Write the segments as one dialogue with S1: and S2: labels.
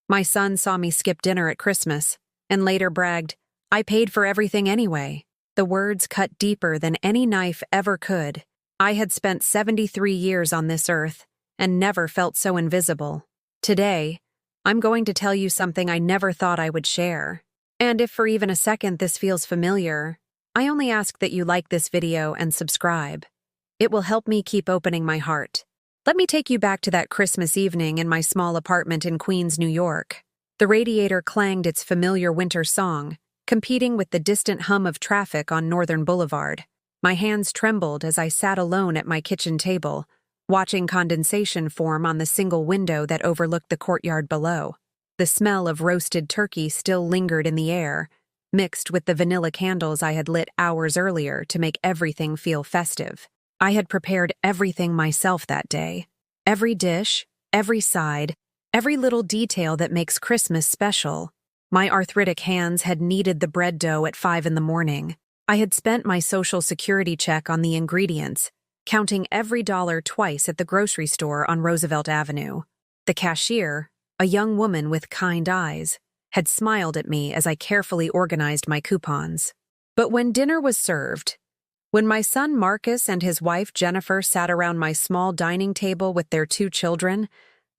S1: My son saw me skip dinner at Christmas and later bragged, "I paid for everything anyway." The words cut deeper than any knife ever could. I had spent 73 years on this earth and never felt so invisible. Today, I'm going to tell you something I never thought I would share. And if for even a second this feels familiar, I only ask that you like this video and subscribe. It will help me keep opening my heart. Let me take you back to that Christmas evening in my small apartment in Queens, New York. The radiator clanged its familiar winter song, competing with the distant hum of traffic on Northern Boulevard. My hands trembled as I sat alone at my kitchen table, watching condensation form on the single window that overlooked the courtyard below. The smell of roasted turkey still lingered in the air, mixed with the vanilla candles I had lit hours earlier to make everything feel festive. I had prepared everything myself that day. Every dish, every side, every little detail that makes Christmas special. My arthritic hands had kneaded the bread dough at 5 in the morning. I had spent my Social Security check on the ingredients, counting every dollar twice at the grocery store on Roosevelt Avenue. The cashier, a young woman with kind eyes, had smiled at me as I carefully organized my coupons. But when dinner was served, when my son Marcus and his wife Jennifer sat around my small dining table with their 2 children,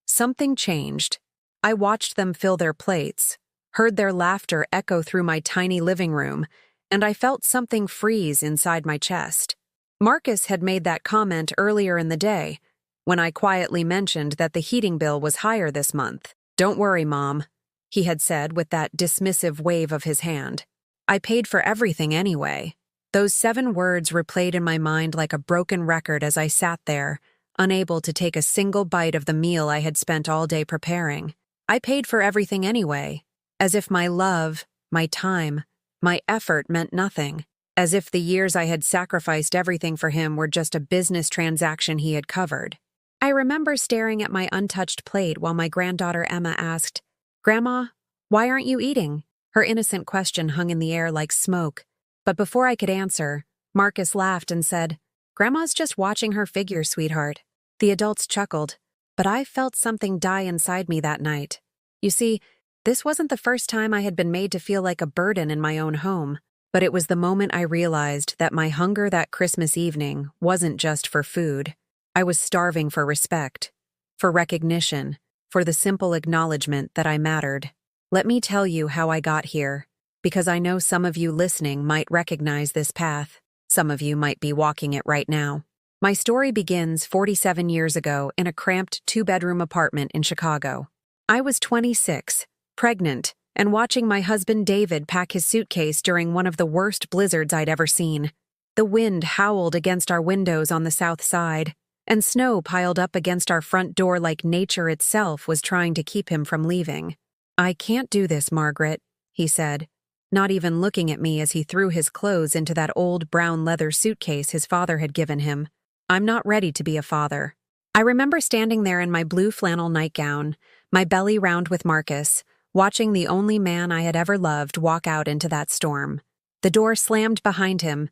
S1: something changed. I watched them fill their plates, heard their laughter echo through my tiny living room, and I felt something freeze inside my chest. Marcus had made that comment earlier in the day, when I quietly mentioned that the heating bill was higher this month. "Don't worry, Mom," he had said with that dismissive wave of his hand. "I paid for everything anyway." Those 7 words replayed in my mind like a broken record as I sat there, unable to take a single bite of the meal I had spent all day preparing. I paid for everything anyway, as if my love, my time, my effort meant nothing, as if the years I had sacrificed everything for him were just a business transaction he had covered. I remember staring at my untouched plate while my granddaughter Emma asked, "Grandma, why aren't you eating?" Her innocent question hung in the air like smoke. But before I could answer, Marcus laughed and said, "Grandma's just watching her figure, sweetheart." The adults chuckled, but I felt something die inside me that night. You see, this wasn't the first time I had been made to feel like a burden in my own home, but it was the moment I realized that my hunger that Christmas evening wasn't just for food. I was starving for respect, for recognition, for the simple acknowledgement that I mattered. Let me tell you how I got here, because I know some of you listening might recognize this path. Some of you might be walking it right now. My story begins 47 years ago in a cramped 2-bedroom apartment in Chicago. I was 26, pregnant, and watching my husband David pack his suitcase during one of the worst blizzards I'd ever seen. The wind howled against our windows on the south side, and snow piled up against our front door like nature itself was trying to keep him from leaving. "I can't do this, Margaret," he said, not even looking at me as he threw his clothes into that old brown leather suitcase his father had given him. "I'm not ready to be a father." I remember standing there in my blue flannel nightgown, my belly round with Marcus, watching the only man I had ever loved walk out into that storm. The door slammed behind him,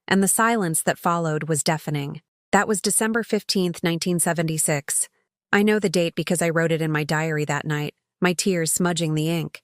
S1: and the silence that followed was deafening. That was December 15th, 1976. I know the date because I wrote it in my diary that night, my tears smudging the ink.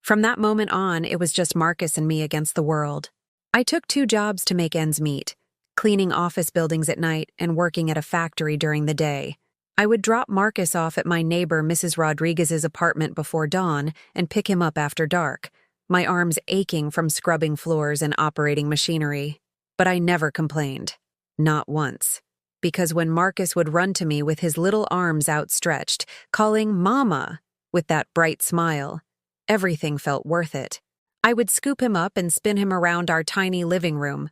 S1: From that moment on, it was just Marcus and me against the world. I took 2 jobs to make ends meet, cleaning office buildings at night and working at a factory during the day. I would drop Marcus off at my neighbor Mrs. Rodriguez's apartment before dawn and pick him up after dark, my arms aching from scrubbing floors and operating machinery. But I never complained. Not once. Because when Marcus would run to me with his little arms outstretched, calling "Mama" with that bright smile, everything felt worth it. I would scoop him up and spin him around our tiny living room,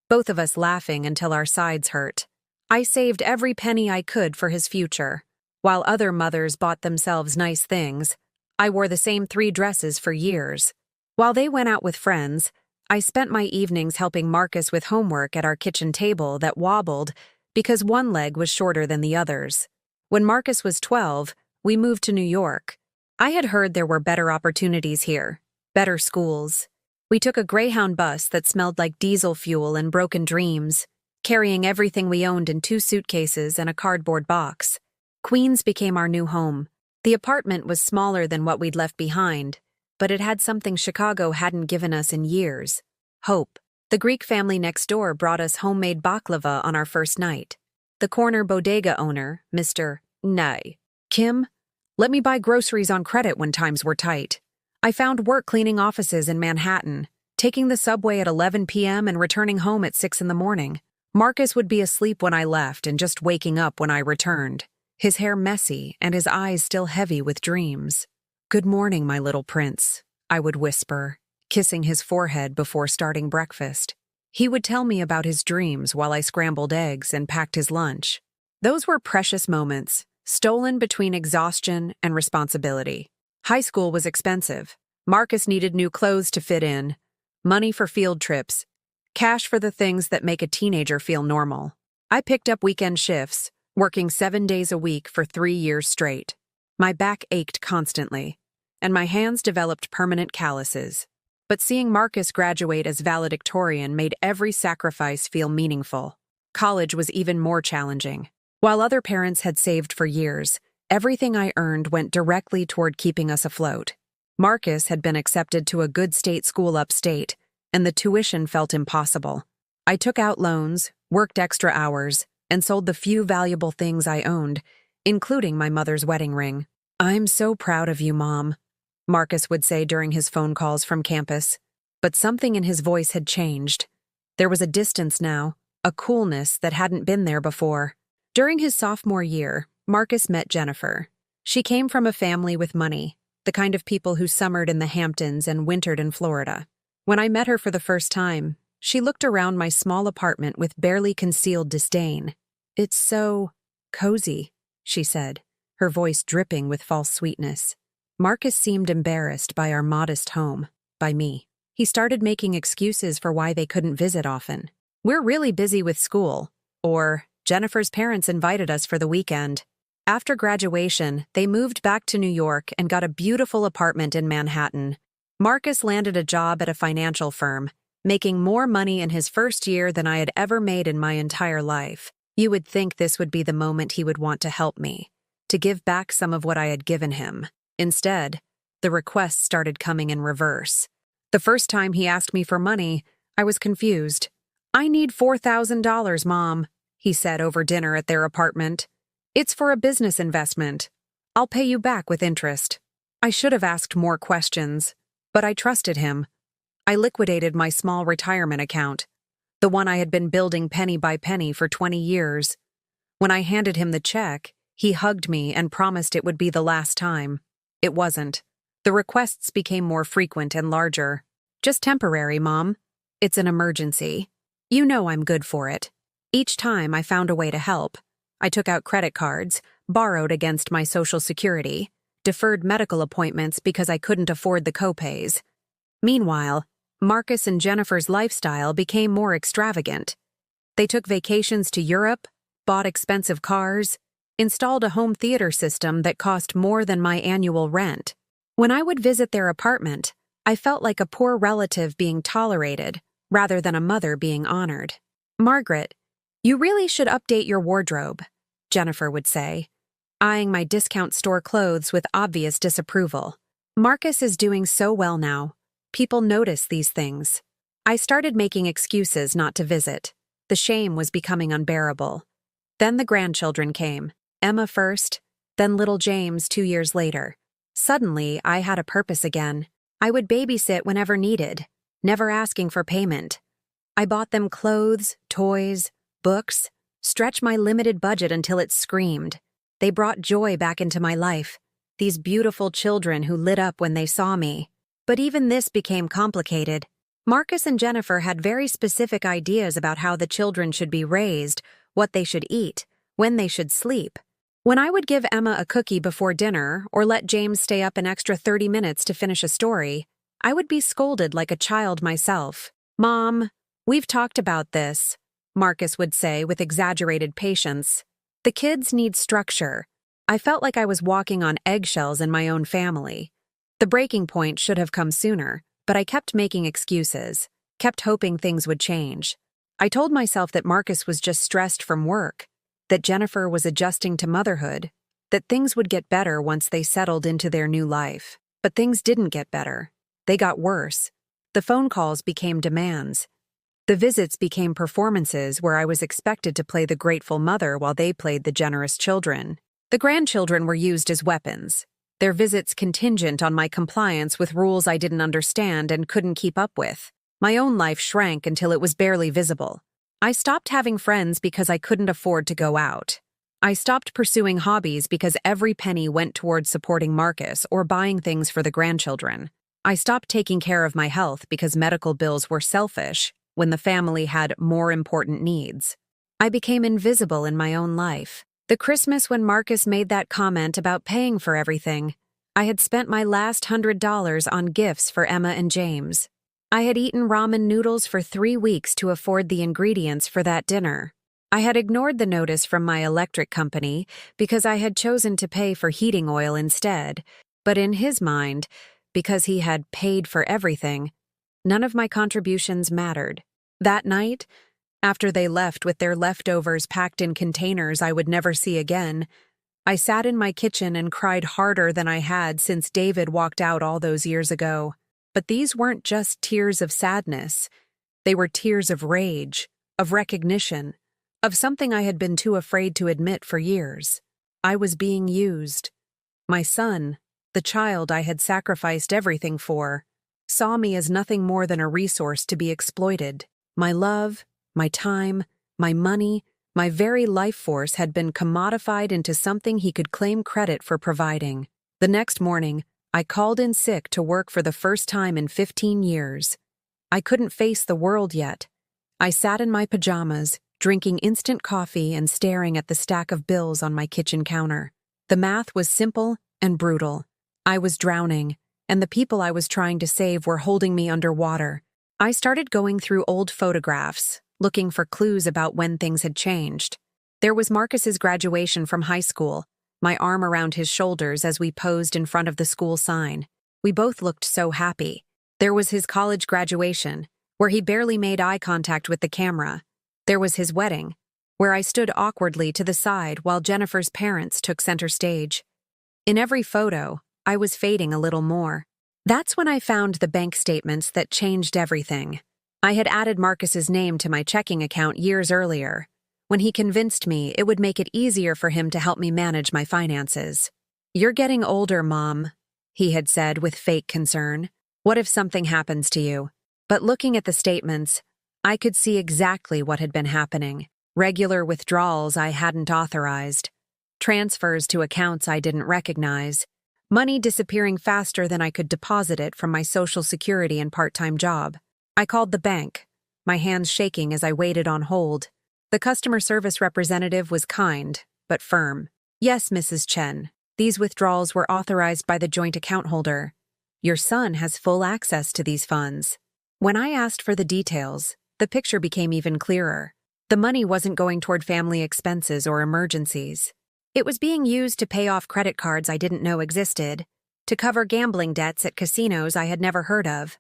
S1: both of us laughing until our sides hurt. I saved every penny I could for his future. While other mothers bought themselves nice things, I wore the same 3 dresses for years. While they went out with friends, I spent my evenings helping Marcus with homework at our kitchen table that wobbled because one leg was shorter than the others. When Marcus was 12, we moved to New York. I had heard there were better opportunities here, better schools. We took a Greyhound bus that smelled like diesel fuel and broken dreams, carrying everything we owned in 2 suitcases and a cardboard box. Queens became our new home, The apartment was smaller than what we'd left behind, but it had something Chicago hadn't given us in years: hope. The Greek family next door brought us homemade baklava on our first night. The corner bodega owner, Mr. Nay. Kim, let me buy groceries on credit when times were tight. I found work cleaning offices in Manhattan, taking the subway at 11 p.m. and returning home at 6 in the morning. Marcus would be asleep when I left and just waking up when I returned, his hair messy and his eyes still heavy with dreams. "Good morning, my little prince," I would whisper, kissing his forehead before starting breakfast. He would tell me about his dreams while I scrambled eggs and packed his lunch. Those were precious moments, stolen between exhaustion and responsibility. High school was expensive. Marcus needed new clothes to fit in, money for field trips, cash for the things that make a teenager feel normal. I picked up weekend shifts, working 7 days a week for 3 years straight. My back ached constantly, and my hands developed permanent calluses. But seeing Marcus graduate as valedictorian made every sacrifice feel meaningful. College was even more challenging. While other parents had saved for years, everything I earned went directly toward keeping us afloat. Marcus had been accepted to a good state school upstate, and the tuition felt impossible. I took out loans, worked extra hours, and sold the few valuable things I owned, including my mother's wedding ring. "I'm so proud of you, Mom," Marcus would say during his phone calls from campus. But something in his voice had changed. There was a distance now, a coolness that hadn't been there before. During his sophomore year, Marcus met Jennifer. She came from a family with money, the kind of people who summered in the Hamptons and wintered in Florida. When I met her for the first time, she looked around my small apartment with barely concealed disdain. "It's so cozy," she said, her voice dripping with false sweetness. Marcus seemed embarrassed by our modest home, by me. He started making excuses for why they couldn't visit often. "We're really busy with school," or "Jennifer's parents invited us for the weekend." After graduation, they moved back to New York and got a beautiful apartment in Manhattan. Marcus landed a job at a financial firm, making more money in his first year than I had ever made in my entire life. You would think this would be the moment he would want to help me, to give back some of what I had given him. Instead, the requests started coming in reverse. The first time he asked me for money, I was confused. "I need $4,000, Mom," he said over dinner at their apartment. "It's for a business investment. I'll pay you back with interest." I should have asked more questions, but I trusted him. I liquidated my small retirement account, the one I had been building penny by penny for 20 years. When I handed him the check, he hugged me and promised it would be the last time. It wasn't. The requests became more frequent and larger. "Just temporary, Mom. It's an emergency. You know I'm good for it." Each time I found a way to help. I took out credit cards, borrowed against my Social Security, deferred medical appointments because I couldn't afford the copays. Meanwhile, Marcus and Jennifer's lifestyle became more extravagant. They took vacations to Europe, bought expensive cars, installed a home theater system that cost more than my annual rent. When I would visit their apartment, I felt like a poor relative being tolerated rather than a mother being honored. "Margaret, you really should update your wardrobe," Jennifer would say, eyeing my discount store clothes with obvious disapproval. "Marcus is doing so well now. People notice these things." I started making excuses not to visit. The shame was becoming unbearable. Then the grandchildren came. Emma first, then little James 2 years later. Suddenly, I had a purpose again. I would babysit whenever needed, never asking for payment. I bought them clothes, toys, books, stretched my limited budget until it screamed. They brought joy back into my life, these beautiful children who lit up when they saw me. But even this became complicated. Marcus and Jennifer had very specific ideas about how the children should be raised, what they should eat, when they should sleep. When I would give Emma a cookie before dinner or let James stay up an extra 30 minutes to finish a story, I would be scolded like a child myself. "Mom, we've talked about this," Marcus would say with exaggerated patience. "The kids need structure." I felt like I was walking on eggshells in my own family. The breaking point should have come sooner, but I kept making excuses, kept hoping things would change. I told myself that Marcus was just stressed from work, that Jennifer was adjusting to motherhood, that things would get better once they settled into their new life. But things didn't get better. They got worse. The phone calls became demands. The visits became performances where I was expected to play the grateful mother while they played the generous children. The grandchildren were used as weapons, their visits contingent on my compliance with rules I didn't understand and couldn't keep up with. My own life shrank until it was barely visible. I stopped having friends because I couldn't afford to go out. I stopped pursuing hobbies because every penny went towards supporting Marcus or buying things for the grandchildren. I stopped taking care of my health because medical bills were selfish when the family had more important needs. I became invisible in my own life. The Christmas when Marcus made that comment about paying for everything, I had spent my last $100 on gifts for Emma and James. I had eaten ramen noodles for 3 weeks to afford the ingredients for that dinner. I had ignored the notice from my electric company because I had chosen to pay for heating oil instead, but in his mind, because he had paid for everything, none of my contributions mattered. That night, after they left with their leftovers packed in containers I would never see again, I sat in my kitchen and cried harder than I had since David walked out all those years ago. But these weren't just tears of sadness. They were tears of rage, of recognition, of something I had been too afraid to admit for years. I was being used. My son, the child I had sacrificed everything for, saw me as nothing more than a resource to be exploited. My love, my time, my money, my very life force had been commodified into something he could claim credit for providing. The next morning, I called in sick to work for the first time in 15 years. I couldn't face the world yet. I sat in my pajamas, drinking instant coffee and staring at the stack of bills on my kitchen counter. The math was simple and brutal. I was drowning, and the people I was trying to save were holding me underwater. I started going through old photographs, looking for clues about when things had changed. There was Marcus's graduation from high school, my arm around his shoulders as we posed in front of the school sign. We both looked so happy. There was his college graduation, where he barely made eye contact with the camera. There was his wedding, where I stood awkwardly to the side while Jennifer's parents took center stage. In every photo, I was fading a little more. That's when I found the bank statements that changed everything. I had added Marcus's name to my checking account years earlier, when he convinced me it would make it easier for him to help me manage my finances. "You're getting older, Mom," he had said with fake concern. "What if something happens to you?" But looking at the statements, I could see exactly what had been happening. Regular withdrawals I hadn't authorized, transfers to accounts I didn't recognize, money disappearing faster than I could deposit it from my Social Security and part-time job. I called the bank, my hands shaking as I waited on hold. The customer service representative was kind, but firm. "Yes, Mrs. Chen, these withdrawals were authorized by the joint account holder. Your son has full access to these funds." When I asked for the details, the picture became even clearer. The money wasn't going toward family expenses or emergencies. It was being used to pay off credit cards I didn't know existed, to cover gambling debts at casinos I had never heard of,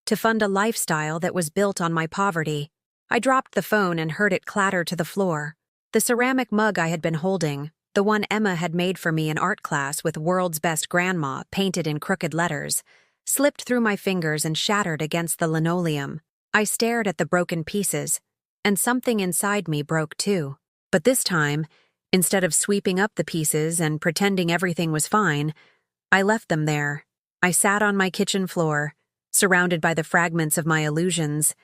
S1: to fund a lifestyle that was built on my poverty. I dropped the phone and heard it clatter to the floor. The ceramic mug I had been holding, the one Emma had made for me in art class with "World's Best Grandma" painted in crooked letters, slipped through my fingers and shattered against the linoleum. I stared at the broken pieces, and something inside me broke too. But this time, instead of sweeping up the pieces and pretending everything was fine, I left them there. I sat on my kitchen floor, surrounded by the fragments of my illusions,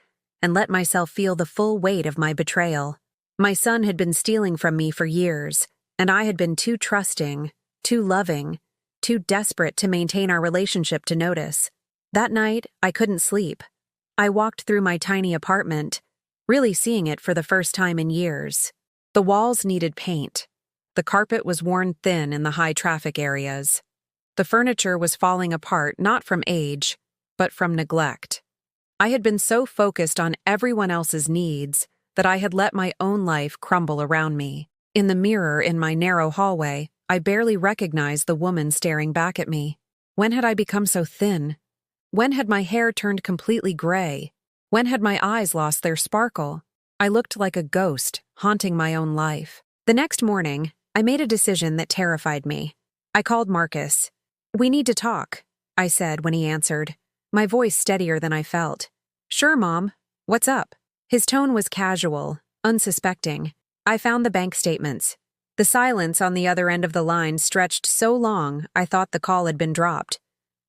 S1: and let myself feel the full weight of my betrayal. My son had been stealing from me for years, and I had been too trusting, too loving, too desperate to maintain our relationship to notice. That night, I couldn't sleep. I walked through my tiny apartment, really seeing it for the first time in years. The walls needed paint. The carpet was worn thin in the high-traffic areas. The furniture was falling apart not from age, but from neglect. I had been so focused on everyone else's needs that I had let my own life crumble around me. In the mirror in my narrow hallway, I barely recognized the woman staring back at me. When had I become so thin? When had my hair turned completely gray? When had my eyes lost their sparkle? I looked like a ghost, haunting my own life. The next morning, I made a decision that terrified me. I called Marcus. "We need to talk," I said when he answered, my voice steadier than I felt. "Sure, Mom. What's up?" His tone was casual, unsuspecting. I found the bank statements. The silence on the other end of the line stretched so long I thought the call had been dropped.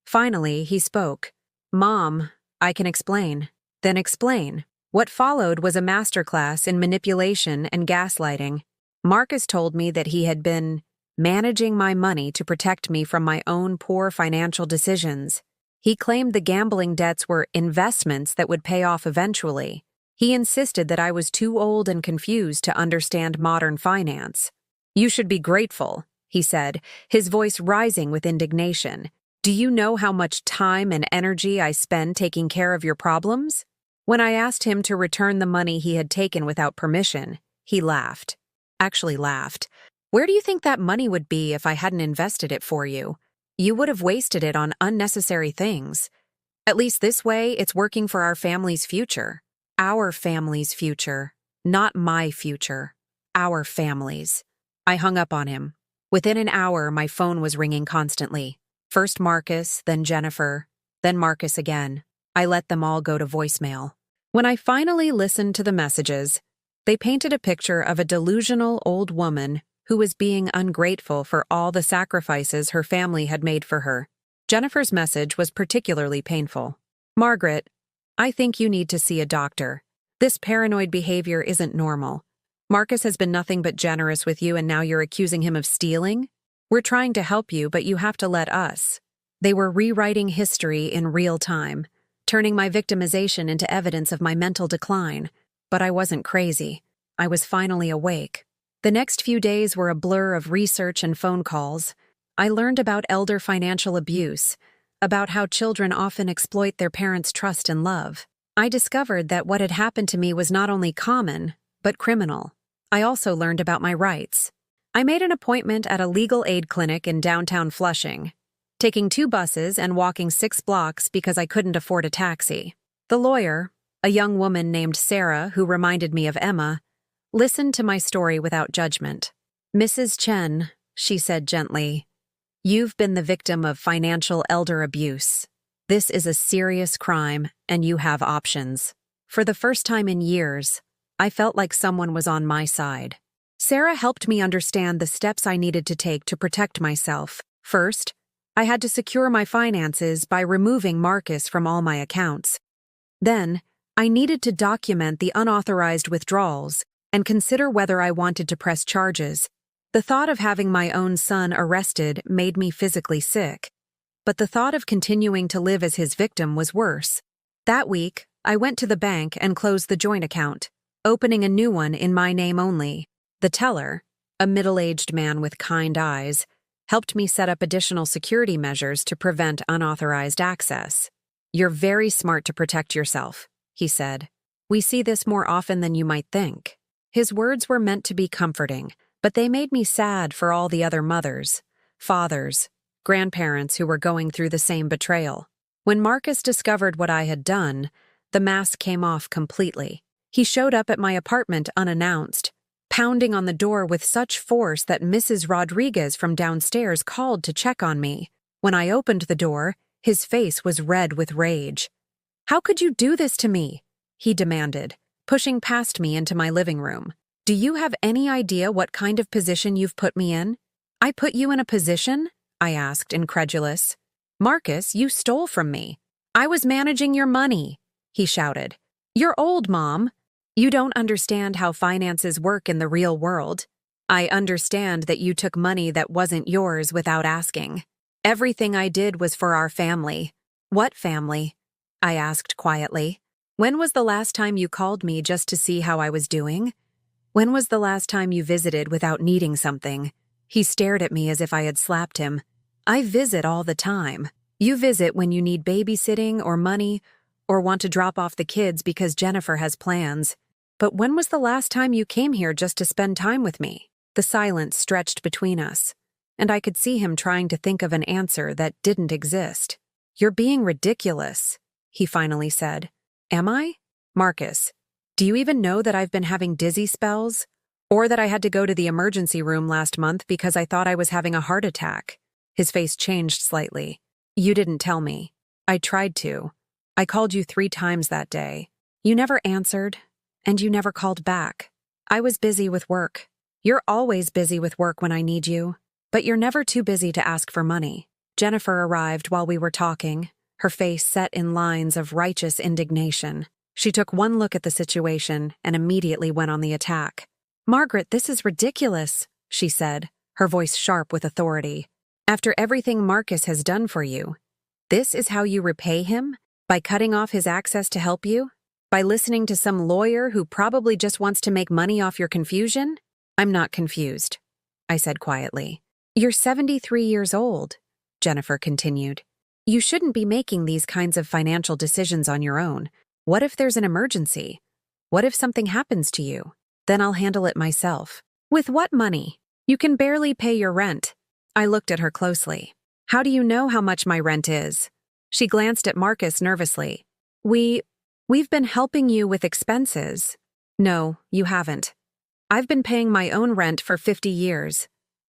S1: Finally, he spoke. "Mom, I can explain." "Then explain." What followed was a masterclass in manipulation and gaslighting. Marcus told me that he had been managing my money to protect me from my own poor financial decisions. He claimed the gambling debts were investments that would pay off eventually. He insisted that I was too old and confused to understand modern finance. "You should be grateful," he said, his voice rising with indignation. "Do you know how much time and energy I spend taking care of your problems?" When I asked him to return the money he had taken without permission, he laughed. Actually laughed. "Where do you think that money would be if I hadn't invested it for you? You would have wasted it on unnecessary things. At least this way, it's working for our family's future. Our family's future. Not my future. Our family's." I hung up on him. Within an hour, my phone was ringing constantly. First Marcus, then Jennifer, then Marcus again. I let them all go to voicemail. When I finally listened to the messages, they painted a picture of a delusional old woman who was being ungrateful for all the sacrifices her family had made for her. Jennifer's message was particularly painful. "Margaret, I think you need to see a doctor. This paranoid behavior isn't normal. Marcus has been nothing but generous with you and now you're accusing him of stealing? We're trying to help you, but you have to let us." They were rewriting history in real time, turning my victimization into evidence of my mental decline. But I wasn't crazy. I was finally awake. The next few days were a blur of research and phone calls. I learned about elder financial abuse, about how children often exploit their parents' trust and love. I discovered that what had happened to me was not only common, but criminal. I also learned about my rights. I made an appointment at a legal aid clinic in downtown Flushing, taking 2 buses and walking 6 blocks because I couldn't afford a taxi. The lawyer, a young woman named Sarah who reminded me of Emma, listened to my story without judgment. "Mrs. Chen," she said gently, "you've been the victim of financial elder abuse. This is a serious crime, and you have options." For the first time in years, I felt like someone was on my side. Sarah helped me understand the steps I needed to take to protect myself. First, I had to secure my finances by removing Marcus from all my accounts. Then, I needed to document the unauthorized withdrawals and consider whether I wanted to press charges. The thought of having my own son arrested made me physically sick, but the thought of continuing to live as his victim was worse. That week, I went to the bank and closed the joint account, opening a new one in my name only. The teller, a middle-aged man with kind eyes, helped me set up additional security measures to prevent unauthorized access. "You're very smart to protect yourself," he said. "We see this more often than you might think." His words were meant to be comforting, but they made me sad for all the other mothers, fathers, grandparents who were going through the same betrayal. When Marcus discovered what I had done, the mask came off completely. He showed up at my apartment unannounced, pounding on the door with such force that Mrs. Rodriguez from downstairs called to check on me. When I opened the door, his face was red with rage. "How could you do this to me?" he demanded, pushing past me into my living room. "Do you have any idea what kind of position you've put me in?" "I put you in a position?" I asked, incredulous. "Marcus, you stole from me. I was managing your money," he shouted. "You're old, Mom. You don't understand how finances work in the real world. I understand that you took money that wasn't yours without asking. Everything I did was for our family." "What family?" I asked quietly. "When was the last time you called me just to see how I was doing? When was the last time you visited without needing something?" He stared at me as if I had slapped him. "I visit all the time. You visit when you need babysitting or money or want to drop off the kids because Jennifer has plans. But when was the last time you came here just to spend time with me?" The silence stretched between us, and I could see him trying to think of an answer that didn't exist. "You're being ridiculous," he finally said. "Am I? Marcus, do you even know that I've been having dizzy spells? Or that I had to go to the emergency room last month because I thought I was having a heart attack. His face changed slightly. You didn't tell me. I tried to. I called you 3 times that day. You never answered, and you never called back. I was busy with work. You're always busy with work when I need you, but you're never too busy to ask for money. Jennifer arrived while we were talking, her face set in lines of righteous indignation. She took one look at the situation and immediately went on the attack. Margaret, this is ridiculous, she said, her voice sharp with authority. After everything Marcus has done for you, this is how you repay him? By cutting off his access to help you? By listening to some lawyer who probably just wants to make money off your confusion? I'm not confused, I said quietly. You're 73 years old, Jennifer continued. You shouldn't be making these kinds of financial decisions on your own. What if there's an emergency? What if something happens to you? Then I'll handle it myself. With what money? You can barely pay your rent. I looked at her closely. How do you know how much my rent is? She glanced at Marcus nervously. We've been helping you with expenses. No, you haven't. I've been paying my own rent for 50 years.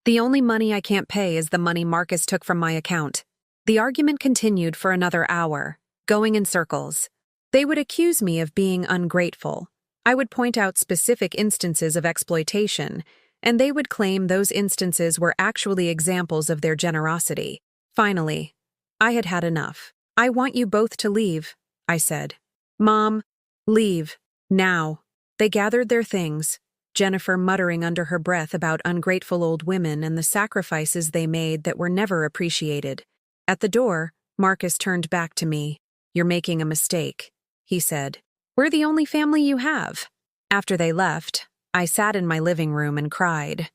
S1: The only money I can't pay is the money Marcus took from my account. The argument continued for another hour, going in circles. They would accuse me of being ungrateful. I would point out specific instances of exploitation, and they would claim those instances were actually examples of their generosity. Finally, I had had enough. I want you both to leave, I said. Mom, leave. Now. They gathered their things, Jennifer muttering under her breath about ungrateful old women and the sacrifices they made that were never appreciated. At the door, Marcus turned back to me. You're making a mistake, he said. We're the only family you have. After they left, I sat in my living room and cried.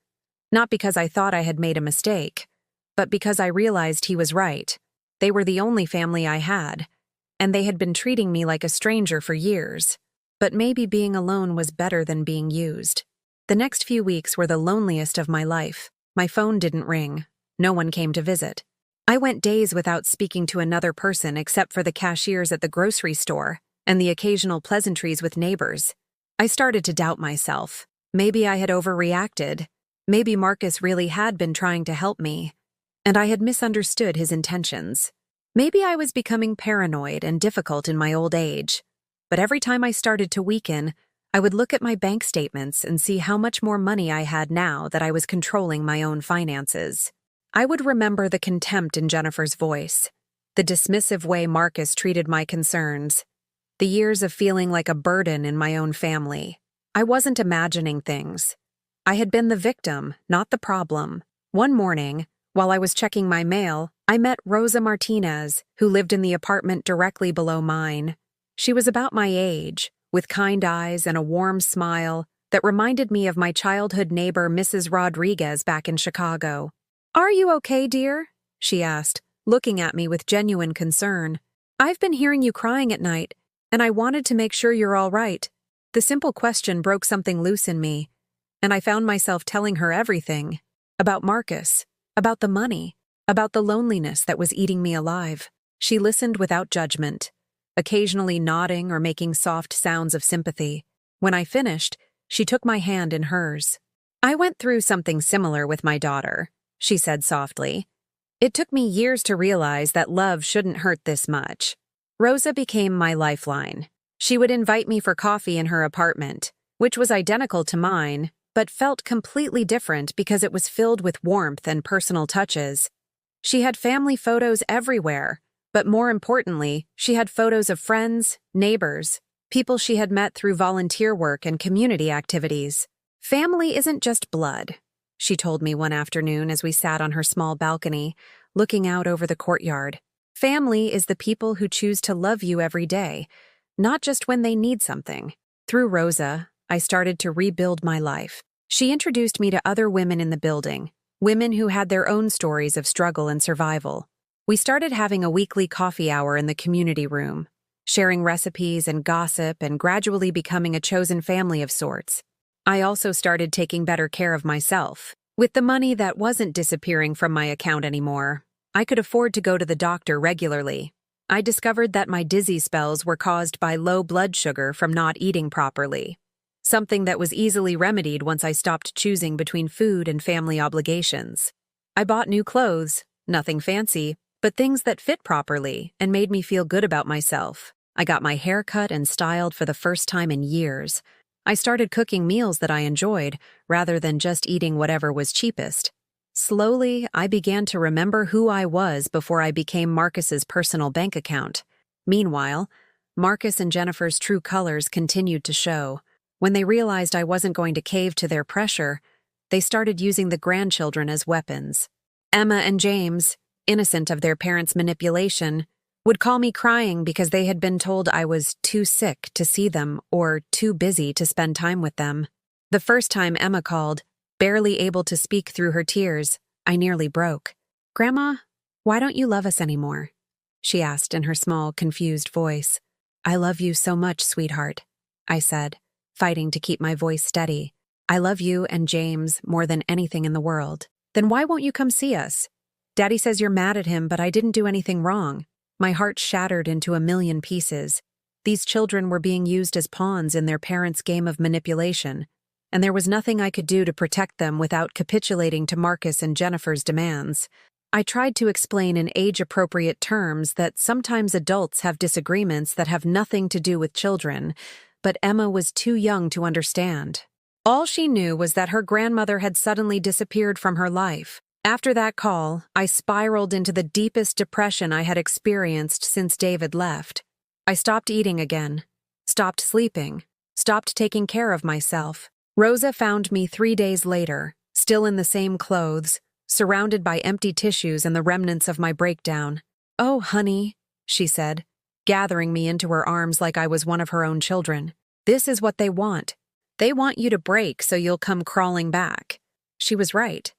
S1: Not because I thought I had made a mistake, but because I realized he was right. They were the only family I had, and they had been treating me like a stranger for years. But maybe being alone was better than being used. The next few weeks were the loneliest of my life. My phone didn't ring. No one came to visit. I went days without speaking to another person except for the cashiers at the grocery store and the occasional pleasantries with neighbors. I started to doubt myself. Maybe I had overreacted. Maybe Marcus really had been trying to help me, and I had misunderstood his intentions. Maybe I was becoming paranoid and difficult in my old age. But every time I started to weaken, I would look at my bank statements and see how much more money I had now that I was controlling my own finances. I would remember the contempt in Jennifer's voice, the dismissive way Marcus treated my concerns, the years of feeling like a burden in my own family. I wasn't imagining things. I had been the victim, not the problem. One morning, while I was checking my mail, I met Rosa Martinez, who lived in the apartment directly below mine. She was about my age, with kind eyes and a warm smile that reminded me of my childhood neighbor Mrs. Rodriguez back in Chicago. "Are you okay, dear?" she asked, looking at me with genuine concern. "I've been hearing you crying at night, and I wanted to make sure you're all right." The simple question broke something loose in me, and I found myself telling her everything. About Marcus, about the money, about the loneliness that was eating me alive. She listened without judgment, occasionally nodding or making soft sounds of sympathy. When I finished, she took my hand in hers. "I went through something similar with my daughter," she said softly. "It took me years to realize that love shouldn't hurt this much." Rosa became my lifeline. She would invite me for coffee in her apartment, which was identical to mine, but felt completely different because it was filled with warmth and personal touches. She had family photos everywhere, but more importantly, she had photos of friends, neighbors, people she had met through volunteer work and community activities. "Family isn't just blood," she told me one afternoon as we sat on her small balcony, looking out over the courtyard. "Family is the people who choose to love you every day, not just when they need something." Through Rosa, I started to rebuild my life. She introduced me to other women in the building, women who had their own stories of struggle and survival. We started having a weekly coffee hour in the community room, sharing recipes and gossip and gradually becoming a chosen family of sorts. I also started taking better care of myself. With the money that wasn't disappearing from my account anymore, I could afford to go to the doctor regularly. I discovered that my dizzy spells were caused by low blood sugar from not eating properly. something that was easily remedied once I stopped choosing between food and family obligations. I bought new clothes, nothing fancy, but things that fit properly and made me feel good about myself. I got my hair cut and styled for the first time in years. I started cooking meals that I enjoyed, rather than just eating whatever was cheapest. Slowly, I began to remember who I was before I became Marcus's personal bank account. Meanwhile, Marcus and Jennifer's true colors continued to show. When they realized I wasn't going to cave to their pressure, they started using the grandchildren as weapons. Emma and James, innocent of their parents' manipulation, would call me crying because they had been told I was too sick to see them or too busy to spend time with them. The first time Emma called, barely able to speak through her tears, I nearly broke. "Grandma, why don't you love us anymore?" she asked in her small, confused voice. "I love you so much, sweetheart," I said, fighting to keep my voice steady. "I love you and James more than anything in the world." "Then why won't you come see us? Daddy says you're mad at him, but I didn't do anything wrong." My heart shattered into a million pieces. These children were being used as pawns in their parents' game of manipulation, and there was nothing I could do to protect them without capitulating to Marcus and Jennifer's demands. I tried to explain in age-appropriate terms that sometimes adults have disagreements that have nothing to do with children, but Emma was too young to understand. All she knew was that her grandmother had suddenly disappeared from her life. After that call, I spiraled into the deepest depression I had experienced since David left. I stopped eating again, stopped sleeping, stopped taking care of myself. Rosa found me 3 days later, still in the same clothes, surrounded by empty tissues and the remnants of my breakdown. "Oh, honey," she said, gathering me into her arms like I was one of her own children. "This is what they want. They want you to break so you'll come crawling back." She was right.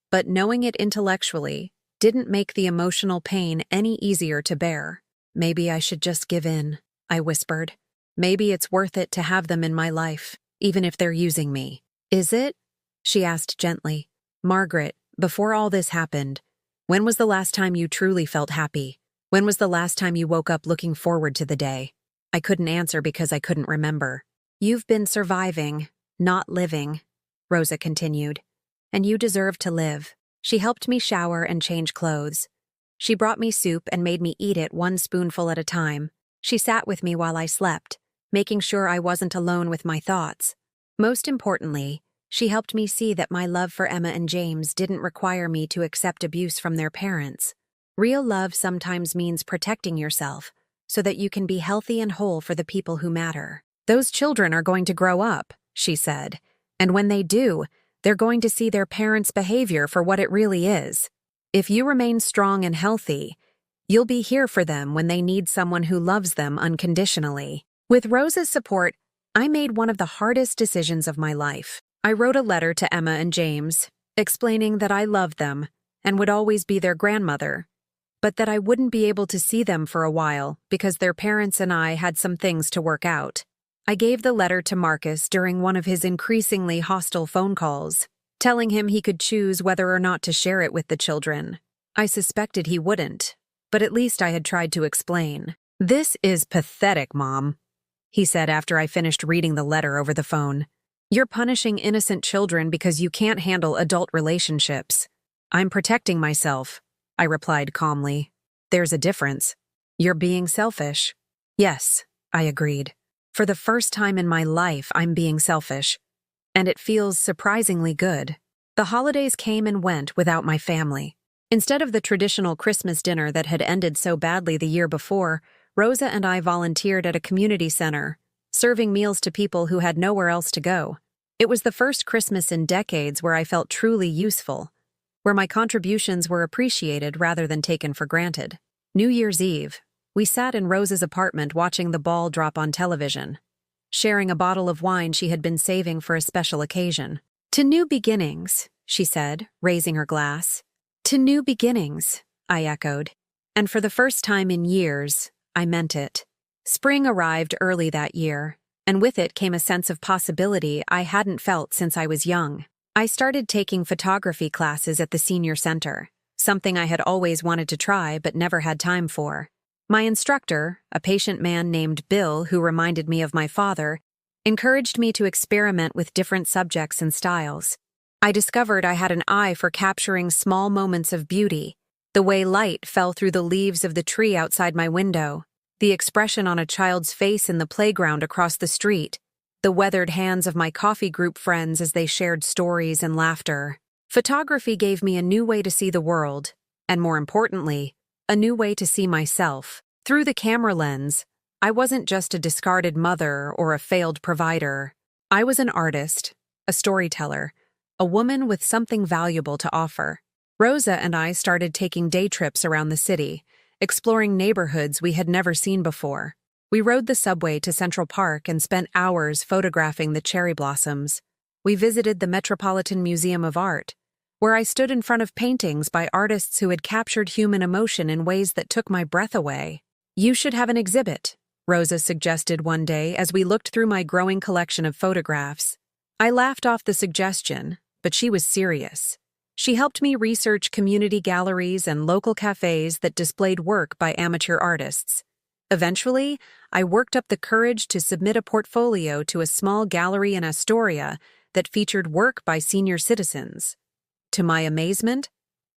S1: But knowing it intellectually didn't make the emotional pain any easier to bear. "Maybe I should just give in," I whispered. "Maybe it's worth it to have them in my life, even if they're using me." "Is it?" she asked gently. "Margaret, before all this happened, when was the last time you truly felt happy? When was the last time you woke up looking forward to the day?" I couldn't answer because I couldn't remember. "You've been surviving, not living," Rosa continued. "And you deserve to live." She helped me shower and change clothes. She brought me soup and made me eat it one spoonful at a time. She sat with me while I slept, making sure I wasn't alone with my thoughts. Most importantly, she helped me see that my love for Emma and James didn't require me to accept abuse from their parents. Real love sometimes means protecting yourself so that you can be healthy and whole for the people who matter. "Those children are going to grow up," she said, "and when they do, they're going to see their parents' behavior for what it really is. If you remain strong and healthy, you'll be here for them when they need someone who loves them unconditionally." With Rosa's support, I made one of the hardest decisions of my life. I wrote a letter to Emma and James, explaining that I loved them and would always be their grandmother, but that I wouldn't be able to see them for a while because their parents and I had some things to work out. I gave the letter to Marcus during one of his increasingly hostile phone calls, telling him he could choose whether or not to share it with the children. I suspected he wouldn't, but at least I had tried to explain. "This is pathetic, Mom," he said after I finished reading the letter over the phone. "You're punishing innocent children because you can't handle adult relationships." "I'm protecting myself," I replied calmly. "There's a difference. You're being selfish." "Yes," I agreed. "For the first time in my life, I'm being selfish. And it feels surprisingly good." The holidays came and went without my family. Instead of the traditional Christmas dinner that had ended so badly the year before, Rosa and I volunteered at a community center, serving meals to people who had nowhere else to go. It was the first Christmas in decades where I felt truly useful, where my contributions were appreciated rather than taken for granted. New Year's Eve, we sat in Rosa's apartment watching the ball drop on television, sharing a bottle of wine she had been saving for a special occasion. "To new beginnings," she said, raising her glass. "To new beginnings," I echoed. And for the first time in years, I meant it. Spring arrived early that year, and with it came a sense of possibility I hadn't felt since I was young. I started taking photography classes at the senior center, something I had always wanted to try but never had time for. My instructor, a patient man named Bill who reminded me of my father, encouraged me to experiment with different subjects and styles. I discovered I had an eye for capturing small moments of beauty, the way light fell through the leaves of the tree outside my window, the expression on a child's face in the playground across the street, the weathered hands of my coffee group friends as they shared stories and laughter. Photography gave me a new way to see the world, and more importantly, a new way to see myself. Through the camera lens, I wasn't just a discarded mother or a failed provider. I was an artist, a storyteller, a woman with something valuable to offer. Rosa and I started taking day trips around the city, exploring neighborhoods we had never seen before. We rode the subway to Central Park and spent hours photographing the cherry blossoms. We visited the Metropolitan Museum of Art, where I stood in front of paintings by artists who had captured human emotion in ways that took my breath away. "You should have an exhibit," Rosa suggested one day as we looked through my growing collection of photographs. I laughed off the suggestion, but she was serious. She helped me research community galleries and local cafes that displayed work by amateur artists. Eventually, I worked up the courage to submit a portfolio to a small gallery in Astoria that featured work by senior citizens. To my amazement,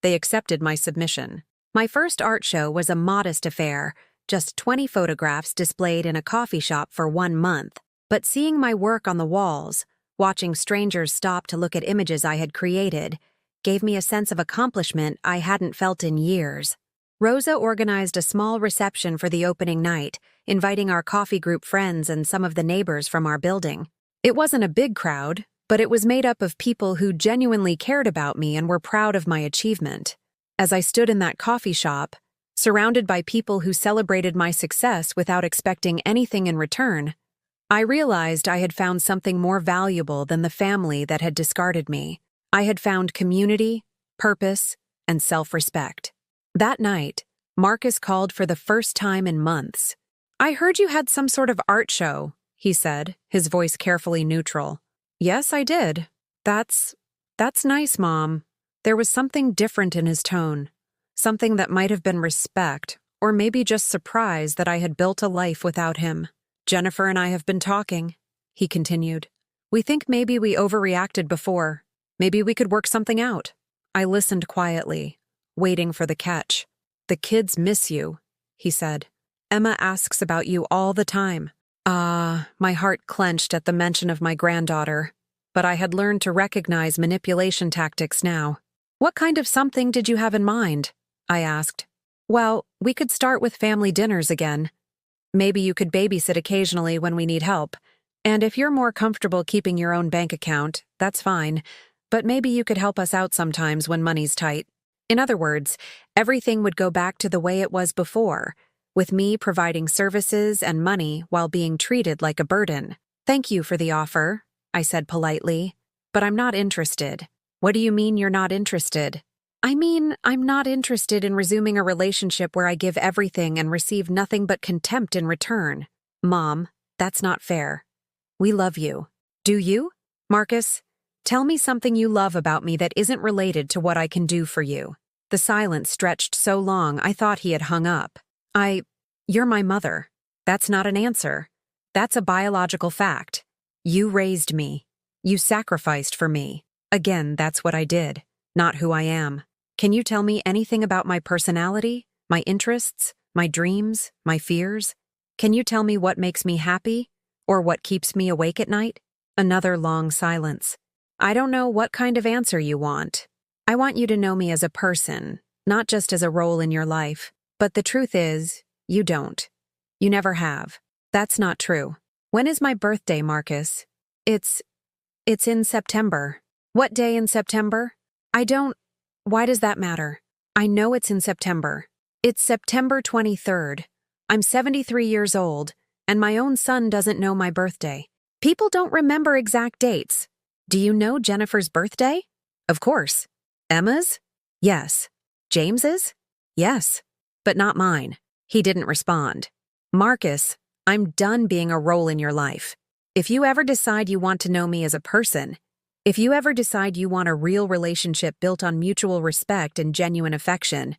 S1: they accepted my submission. My first art show was a modest affair, just 20 photographs displayed in a coffee shop for 1 month. But seeing my work on the walls, watching strangers stop to look at images I had created, gave me a sense of accomplishment I hadn't felt in years. Rosa organized a small reception for the opening night, inviting our coffee group friends and some of the neighbors from our building. It wasn't a big crowd, but it was made up of people who genuinely cared about me and were proud of my achievement. As I stood in that coffee shop, surrounded by people who celebrated my success without expecting anything in return, I realized I had found something more valuable than the family that had discarded me. I had found community, purpose, and self-respect. That night, Marcus called for the first time in months. "I heard you had some sort of art show," he said, his voice carefully neutral. "Yes, I did. That's nice, Mom." There was something different in his tone, something that might have been respect, or maybe just surprise that I had built a life without him. "Jennifer and I have been talking," he continued. "We think maybe we overreacted before. Maybe we could work something out." I listened quietly, waiting for the catch. "The kids miss you," he said. "Emma asks about you all the time." My heart clenched at the mention of my granddaughter, but I had learned to recognize manipulation tactics now. "What kind of something did you have in mind?" I asked. "Well, we could start with family dinners again. Maybe you could babysit occasionally when we need help. And if you're more comfortable keeping your own bank account, that's fine. But maybe you could help us out sometimes when money's tight." In other words, everything would go back to the way it was before, with me providing services and money while being treated like a burden. "Thank you for the offer," I said politely, "but I'm not interested." "What do you mean you're not interested?" "I mean, I'm not interested in resuming a relationship where I give everything and receive nothing but contempt in return. Mom, that's not fair. We love you. Do you? Marcus, tell me something you love about me that isn't related to what I can do for you." The silence stretched so long I thought he had hung up. You're my mother. That's not an answer. That's a biological fact. You raised me. You sacrificed for me. Again, that's what I did, not who I am. Can you tell me anything about my personality, my interests, my dreams, my fears? Can you tell me what makes me happy, or what keeps me awake at night? Another long silence. "I don't know what kind of answer you want. I want you to know me as a person, not just as a role in your life. But the truth is, you don't. You never have." "That's not true." "When is my birthday, Marcus?" It's in September." "What day in September?" Why does that matter?" "I know it's in September. It's September 23rd. I'm 73 years old, and my own son doesn't know my birthday. People don't remember exact dates. Do you know Jennifer's birthday?" "Of course." "Emma's?" "Yes." "James's?" "Yes." "But not mine." He didn't respond. "Marcus, I'm done being a role in your life. If you ever decide you want to know me as a person, if you ever decide you want a real relationship built on mutual respect and genuine affection,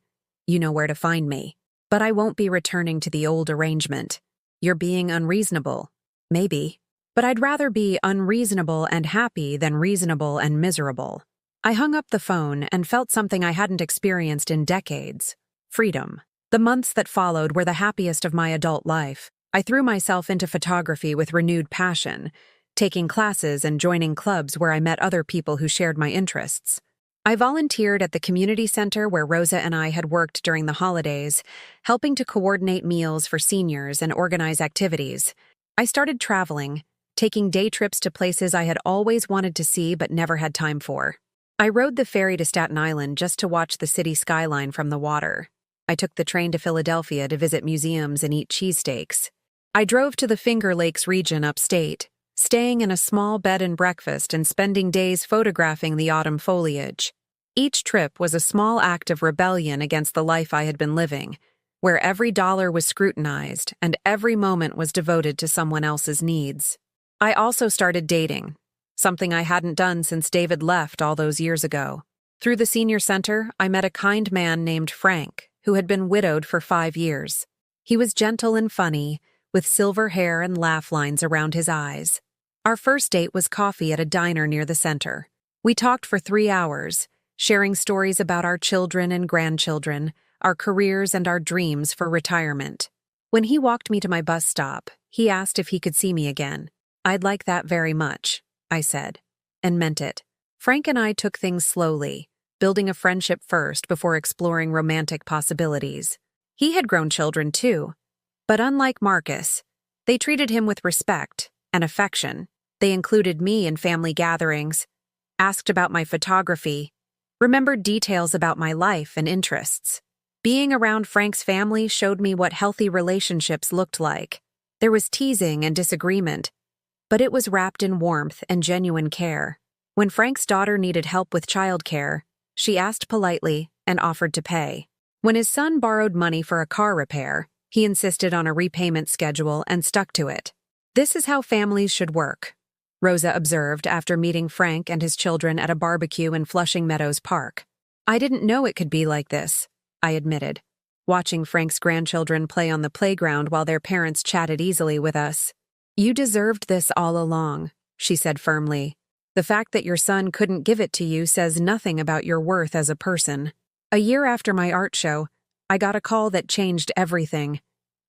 S1: you know where to find me. But I won't be returning to the old arrangement. You're being unreasonable." "Maybe. But I'd rather be unreasonable and happy than reasonable and miserable. I hung up the phone and felt something I hadn't experienced in decades: freedom. The months that followed were the happiest of my adult life. I threw myself into photography with renewed passion, taking classes and joining clubs where I met other people who shared my interests. I volunteered at the community center where Rosa and I had worked during the holidays, helping to coordinate meals for seniors and organize activities. I started traveling, taking day trips to places I had always wanted to see but never had time for. I rode the ferry to Staten Island just to watch the city skyline from the water. I took the train to Philadelphia to visit museums and eat cheesesteaks. I drove to the Finger Lakes region upstate, staying in a small bed and breakfast and spending days photographing the autumn foliage. Each trip was a small act of rebellion against the life I had been living, where every dollar was scrutinized and every moment was devoted to someone else's needs. I also started dating, something I hadn't done since David left all those years ago. Through the senior center, I met a kind man named Frank, who had been widowed for 5 years. He was gentle and funny, with silver hair and laugh lines around his eyes. Our first date was coffee at a diner near the center. We talked for 3 hours, sharing stories about our children and grandchildren, our careers and our dreams for retirement. When he walked me to my bus stop, he asked if he could see me again. "I'd like that very much," I said, and meant it. Frank and I took things slowly, building a friendship first before exploring romantic possibilities. He had grown children too, but unlike Marcus, they treated him with respect and affection. They included me in family gatherings, asked about my photography, remembered details about my life and interests. Being around Frank's family showed me what healthy relationships looked like. There was teasing and disagreement, but it was wrapped in warmth and genuine care. When Frank's daughter needed help with childcare, she asked politely and offered to pay. When his son borrowed money for a car repair, he insisted on a repayment schedule and stuck to it. "This is how families should work," Rosa observed after meeting Frank and his children at a barbecue in Flushing Meadows Park. "I didn't know it could be like this," I admitted, watching Frank's grandchildren play on the playground while their parents chatted easily with us. "You deserved this all along," she said firmly. "The fact that your son couldn't give it to you says nothing about your worth as a person." A year after my art show, I got a call that changed everything.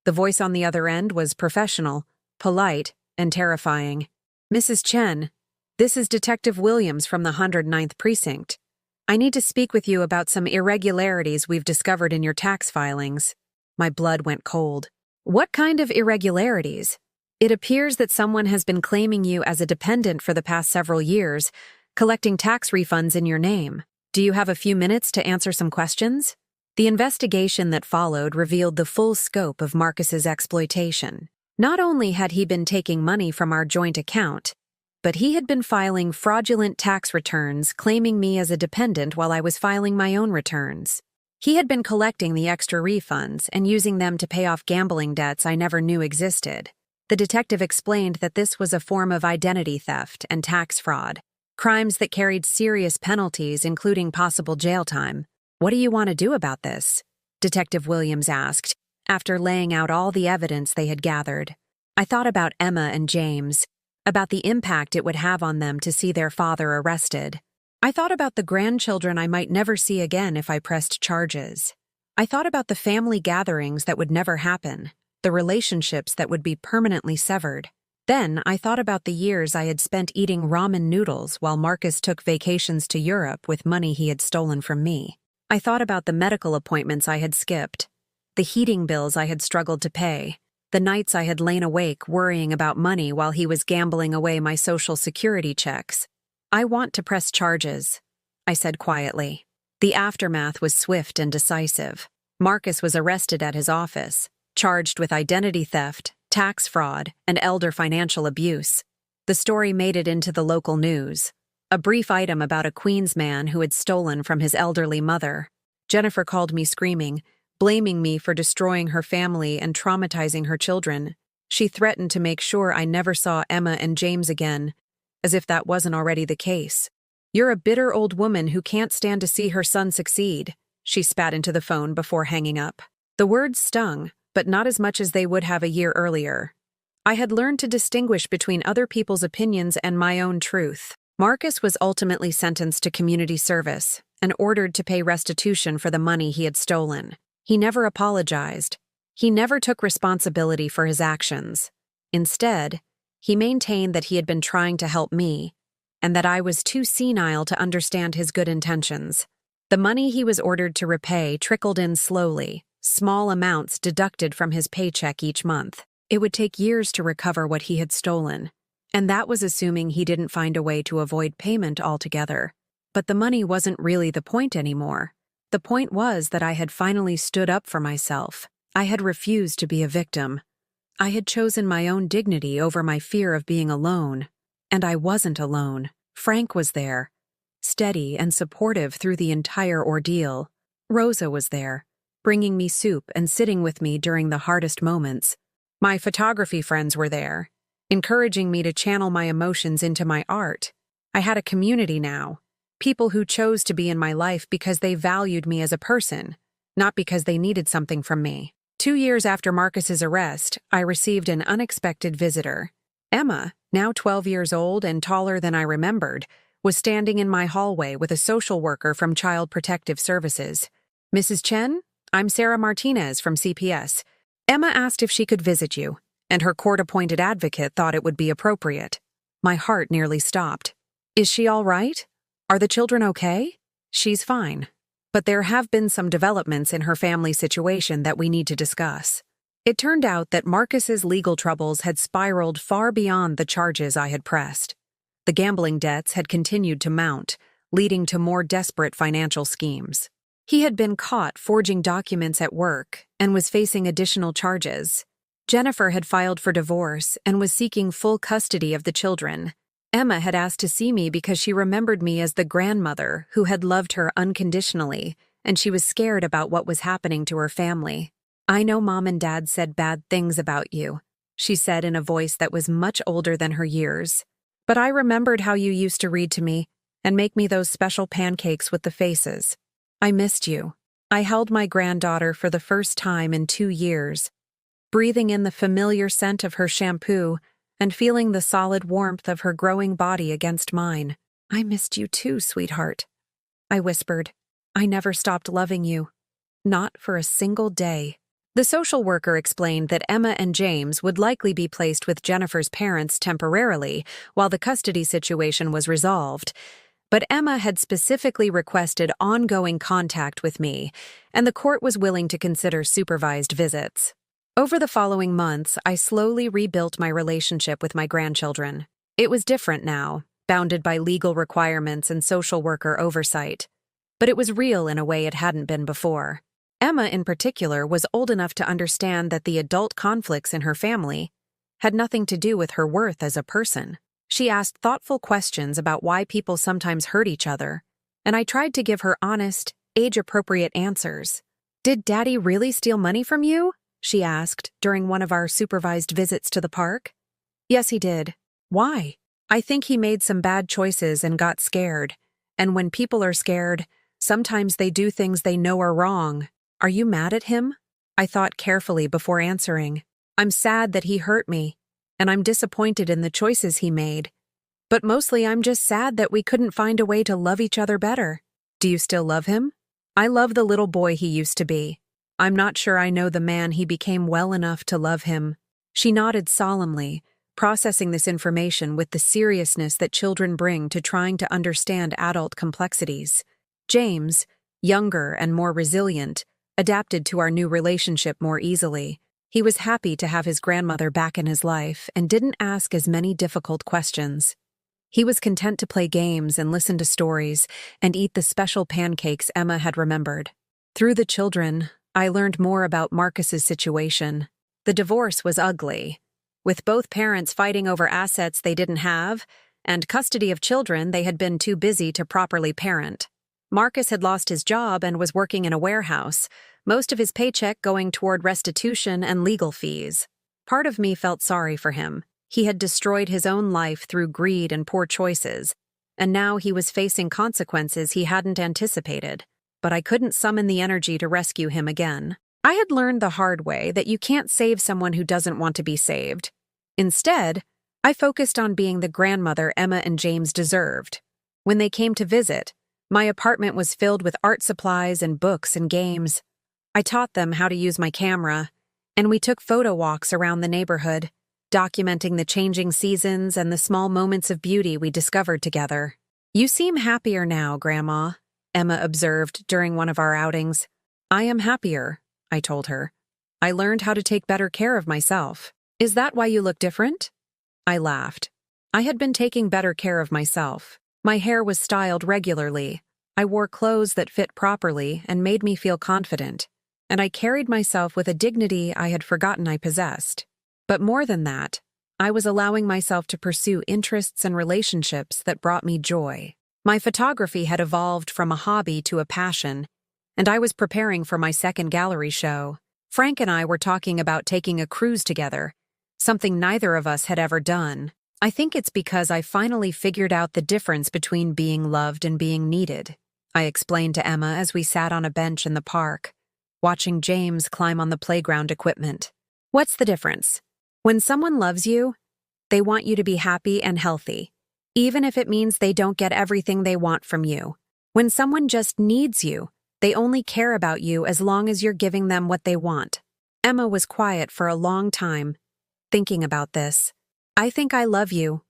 S1: The voice on the other end was professional, polite, and terrifying. "Mrs. Chen, this is Detective Williams from the 109th Precinct. I need to speak with you about some irregularities we've discovered in your tax filings." My blood went cold. "What kind of irregularities?" "It appears that someone has been claiming you as a dependent for the past several years, collecting tax refunds in your name. Do you have a few minutes to answer some questions?" The investigation that followed revealed the full scope of Marcus's exploitation. Not only had he been taking money from our joint account, but he had been filing fraudulent tax returns claiming me as a dependent while I was filing my own returns. He had been collecting the extra refunds and using them to pay off gambling debts I never knew existed. The detective explained that this was a form of identity theft and tax fraud, crimes that carried serious penalties, including possible jail time. "What do you want to do about this?" Detective Williams asked, after laying out all the evidence they had gathered. I thought about Emma and James, about the impact it would have on them to see their father arrested. I thought about the grandchildren I might never see again if I pressed charges. I thought about the family gatherings that would never happen, the relationships that would be permanently severed. Then I thought about the years I had spent eating ramen noodles while Marcus took vacations to Europe with money he had stolen from me. I thought about the medical appointments I had skipped, the heating bills I had struggled to pay, the nights I had lain awake worrying about money while he was gambling away my Social Security checks. "I want to press charges," I said quietly. The aftermath was swift and decisive. Marcus was arrested at his office, charged with identity theft, tax fraud, and elder financial abuse. The story made it into the local news. A brief item about a Queens man who had stolen from his elderly mother. Jennifer called me screaming, blaming me for destroying her family and traumatizing her children. She threatened to make sure I never saw Emma and James again, as if that wasn't already the case. "You're a bitter old woman who can't stand to see her son succeed," she spat into the phone before hanging up. The words stung, but not as much as they would have a year earlier. I had learned to distinguish between other people's opinions and my own truth. Marcus was ultimately sentenced to community service and ordered to pay restitution for the money he had stolen. He never apologized. He never took responsibility for his actions. Instead, he maintained that he had been trying to help me, and that I was too senile to understand his good intentions. The money he was ordered to repay trickled in slowly, small amounts deducted from his paycheck each month. It would take years to recover what he had stolen, and that was assuming he didn't find a way to avoid payment altogether. But the money wasn't really the point anymore. The point was that I had finally stood up for myself. I had refused to be a victim. I had chosen my own dignity over my fear of being alone. And I wasn't alone. Frank was there, steady and supportive through the entire ordeal. Rosa was there, bringing me soup and sitting with me during the hardest moments. My photography friends were there, encouraging me to channel my emotions into my art. I had a community now, people who chose to be in my life because they valued me as a person, not because they needed something from me. 2 years after Marcus's arrest, I received an unexpected visitor. Emma, now 12 years old and taller than I remembered, was standing in my hallway with a social worker from Child Protective Services. "Mrs. Chen, I'm Sarah Martinez from CPS. Emma asked if she could visit you, and her court-appointed advocate thought it would be appropriate." My heart nearly stopped. "Is she all right? Are the children okay?" "She's fine. But there have been some developments in her family situation that we need to discuss." It turned out that Marcus's legal troubles had spiraled far beyond the charges I had pressed. The gambling debts had continued to mount, leading to more desperate financial schemes. He had been caught forging documents at work and was facing additional charges. Jennifer had filed for divorce and was seeking full custody of the children. Emma had asked to see me because she remembered me as the grandmother who had loved her unconditionally, and she was scared about what was happening to her family. "I know Mom and Dad said bad things about you," she said in a voice that was much older than her years. "But I remembered how you used to read to me and make me those special pancakes with the faces. I missed you." I held my granddaughter for the first time in 2 years, breathing in the familiar scent of her shampoo and feeling the solid warmth of her growing body against mine. "I missed you too, sweetheart," I whispered. "I never stopped loving you. Not for a single day." The social worker explained that Emma and James would likely be placed with Jennifer's parents temporarily while the custody situation was resolved. But Emma had specifically requested ongoing contact with me, and the court was willing to consider supervised visits. Over the following months, I slowly rebuilt my relationship with my grandchildren. It was different now, bounded by legal requirements and social worker oversight. But it was real in a way it hadn't been before. Emma, in particular, was old enough to understand that the adult conflicts in her family had nothing to do with her worth as a person. She asked thoughtful questions about why people sometimes hurt each other, and I tried to give her honest, age-appropriate answers. "Did Daddy really steal money from you?" she asked during one of our supervised visits to the park. "Yes, he did." "Why?" "I think he made some bad choices and got scared. And when people are scared, sometimes they do things they know are wrong." "Are you mad at him?" I thought carefully before answering. "I'm sad that he hurt me, and I'm disappointed in the choices he made. But mostly I'm just sad that we couldn't find a way to love each other better." "Do you still love him?" "I love the little boy he used to be. I'm not sure I know the man he became well enough to love him." She nodded solemnly, processing this information with the seriousness that children bring to trying to understand adult complexities. James, younger and more resilient, adapted to our new relationship more easily. He was happy to have his grandmother back in his life and didn't ask as many difficult questions. He was content to play games and listen to stories and eat the special pancakes Emma had remembered. Through the children, I learned more about Marcus's situation. The divorce was ugly, with both parents fighting over assets they didn't have and custody of children they had been too busy to properly parent. Marcus had lost his job and was working in a warehouse, most of his paycheck going toward restitution and legal fees. Part of me felt sorry for him. He had destroyed his own life through greed and poor choices, and now he was facing consequences he hadn't anticipated. But I couldn't summon the energy to rescue him again. I had learned the hard way that you can't save someone who doesn't want to be saved. Instead, I focused on being the grandmother Emma and James deserved. When they came to visit, my apartment was filled with art supplies and books and games. I taught them how to use my camera, and we took photo walks around the neighborhood, documenting the changing seasons and the small moments of beauty we discovered together. "You seem happier now, Grandma," Emma observed during one of our outings. "I am happier," I told her. "I learned how to take better care of myself." "Is that why you look different?" I laughed. I had been taking better care of myself. My hair was styled regularly. I wore clothes that fit properly and made me feel confident, and I carried myself with a dignity I had forgotten I possessed. But more than that, I was allowing myself to pursue interests and relationships that brought me joy. My photography had evolved from a hobby to a passion, and I was preparing for my second gallery show. Frank and I were talking about taking a cruise together, something neither of us had ever done. "I think it's because I finally figured out the difference between being loved and being needed," I explained to Emma as we sat on a bench in the park, watching James climb on the playground equipment. "What's the difference? When someone loves you, they want you to be happy and healthy, even if it means they don't get everything they want from you. When someone just needs you, they only care about you as long as you're giving them what they want." Emma was quiet for a long time, thinking about this. "I think I love you,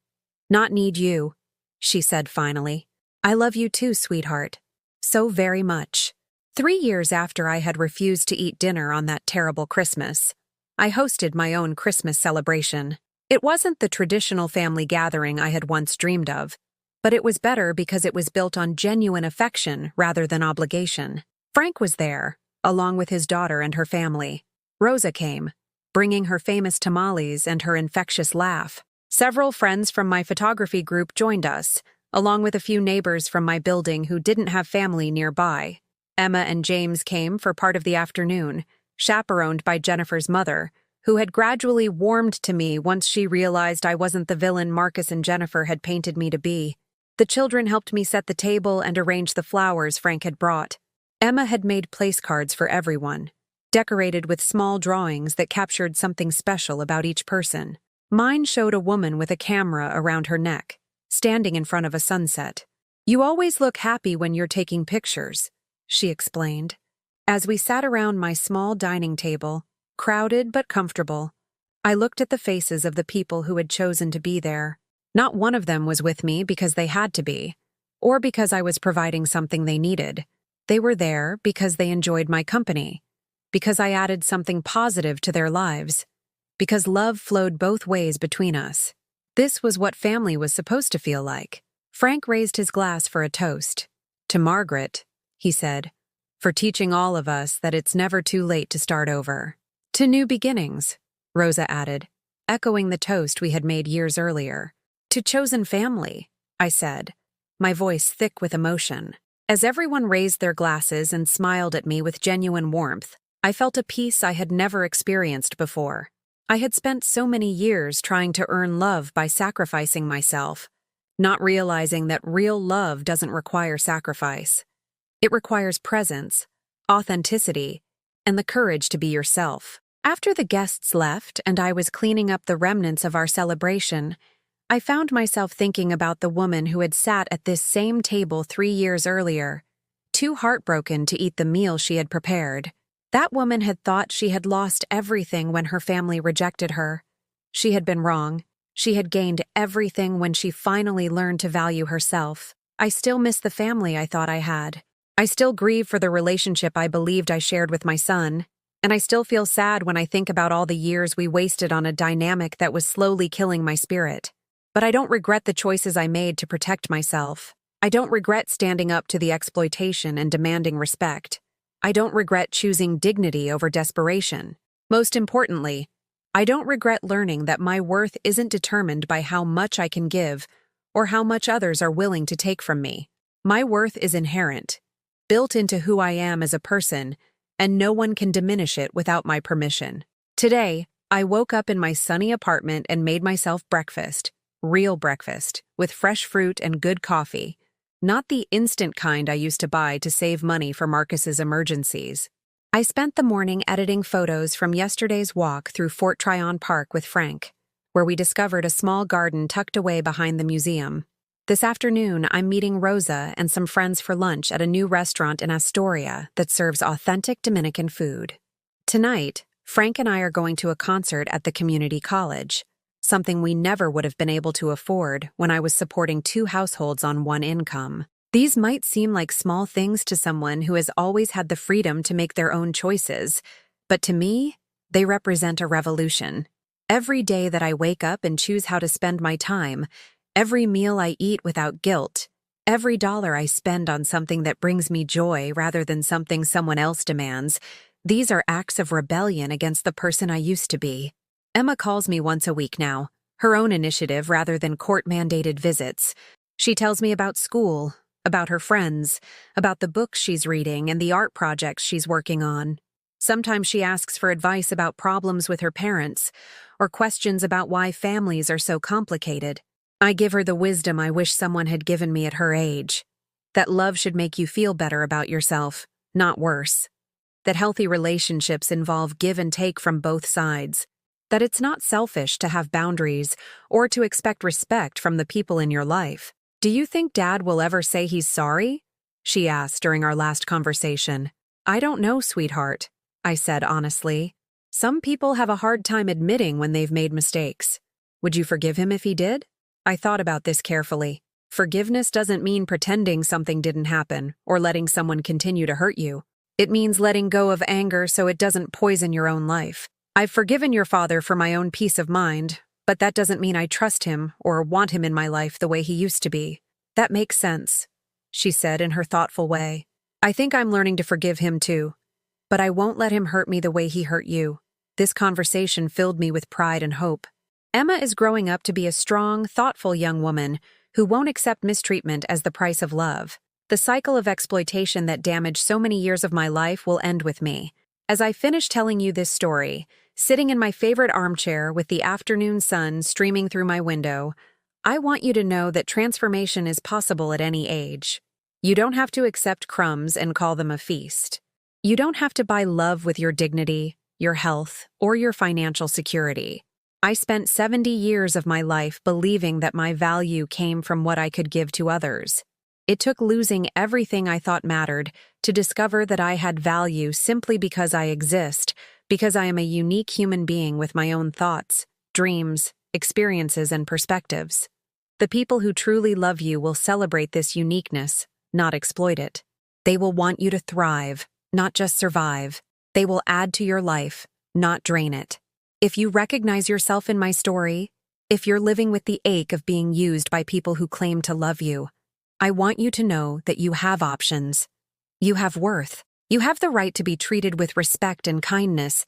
S1: not need you," she said finally. "I love you too, sweetheart. So very much." 3 years after I had refused to eat dinner on that terrible Christmas, I hosted my own Christmas celebration. It wasn't the traditional family gathering I had once dreamed of, but it was better because it was built on genuine affection rather than obligation. Frank was there, along with his daughter and her family. Rosa came, bringing her famous tamales and her infectious laugh. Several friends from my photography group joined us, along with a few neighbors from my building who didn't have family nearby. Emma and James came for part of the afternoon, chaperoned by Jennifer's mother, who had gradually warmed to me once she realized I wasn't the villain Marcus and Jennifer had painted me to be. The children helped me set the table and arrange the flowers Frank had brought. Emma had made place cards for everyone, decorated with small drawings that captured something special about each person. Mine showed a woman with a camera around her neck, standing in front of a sunset. "You always look happy when you're taking pictures," she explained. As we sat around my small dining table, crowded but comfortable, I looked at the faces of the people who had chosen to be there. Not one of them was with me because they had to be, or because I was providing something they needed. They were there because they enjoyed my company, because I added something positive to their lives, because love flowed both ways between us. This was what family was supposed to feel like. Frank raised his glass for a toast. "To Margaret," he said, "for teaching all of us that it's never too late to start over." "To new beginnings," Rosa added, echoing the toast we had made years earlier. "To chosen family," I said, my voice thick with emotion. As everyone raised their glasses and smiled at me with genuine warmth, I felt a peace I had never experienced before. I had spent so many years trying to earn love by sacrificing myself, not realizing that real love doesn't require sacrifice. It requires presence, authenticity, and the courage to be yourself. After the guests left and I was cleaning up the remnants of our celebration, I found myself thinking about the woman who had sat at this same table 3 years earlier, too heartbroken to eat the meal she had prepared. That woman had thought she had lost everything when her family rejected her. She had been wrong. She had gained everything when she finally learned to value herself. I still miss the family I thought I had. I still grieve for the relationship I believed I shared with my son, and I still feel sad when I think about all the years we wasted on a dynamic that was slowly killing my spirit. But I don't regret the choices I made to protect myself. I don't regret standing up to the exploitation and demanding respect. I don't regret choosing dignity over desperation. Most importantly, I don't regret learning that my worth isn't determined by how much I can give or how much others are willing to take from me. My worth is inherent, built into who I am as a person, and no one can diminish it without my permission. Today, I woke up in my sunny apartment and made myself breakfast, real breakfast, with fresh fruit and good coffee, not the instant kind I used to buy to save money for Marcus's emergencies. I spent the morning editing photos from yesterday's walk through Fort Tryon Park with Frank. where we discovered a small garden tucked away behind the museum. This afternoon, I'm meeting Rosa and some friends for lunch at a new restaurant in Astoria that serves authentic Dominican food. Tonight, Frank and I are going to a concert at the community college, something we never would have been able to afford when I was supporting 2 households on 1 income. These might seem like small things to someone who has always had the freedom to make their own choices, but to me, they represent a revolution. Every day that I wake up and choose how to spend my time, every meal I eat without guilt, every dollar I spend on something that brings me joy rather than something someone else demands, these are acts of rebellion against the person I used to be. Emma calls me once a week now, her own initiative rather than court-mandated visits. She tells me about school, about her friends, about the books she's reading and the art projects she's working on. Sometimes she asks for advice about problems with her parents, or questions about why families are so complicated. I give her the wisdom I wish someone had given me at her age. That love should make you feel better about yourself, not worse. That healthy relationships involve give and take from both sides. That it's not selfish to have boundaries or to expect respect from the people in your life. "Do you think Dad will ever say he's sorry?" she asked during our last conversation. "I don't know, sweetheart," I said honestly. "Some people have a hard time admitting when they've made mistakes. Would you forgive him if he did?" I thought about this carefully. Forgiveness doesn't mean pretending something didn't happen or letting someone continue to hurt you. It means letting go of anger so it doesn't poison your own life. I've forgiven your father for my own peace of mind, but that doesn't mean I trust him or want him in my life the way he used to be. "That makes sense," she said in her thoughtful way. "I think I'm learning to forgive him too, but I won't let him hurt me the way he hurt you." This conversation filled me with pride and hope. Emma is growing up to be a strong, thoughtful young woman who won't accept mistreatment as the price of love. The cycle of exploitation that damaged so many years of my life will end with me. As I finish telling you this story, sitting in my favorite armchair with the afternoon sun streaming through my window, I want you to know that transformation is possible at any age. You don't have to accept crumbs and call them a feast. You don't have to buy love with your dignity, your health, or your financial security. I spent 70 years of my life believing that my value came from what I could give to others. It took losing everything I thought mattered to discover that I had value simply because I exist, because I am a unique human being with my own thoughts, dreams, experiences, and perspectives. The people who truly love you will celebrate this uniqueness, not exploit it. They will want you to thrive, not just survive. They will add to your life, not drain it. If you recognize yourself in my story, if you're living with the ache of being used by people who claim to love you, I want you to know that you have options. You have worth. You have the right to be treated with respect and kindness,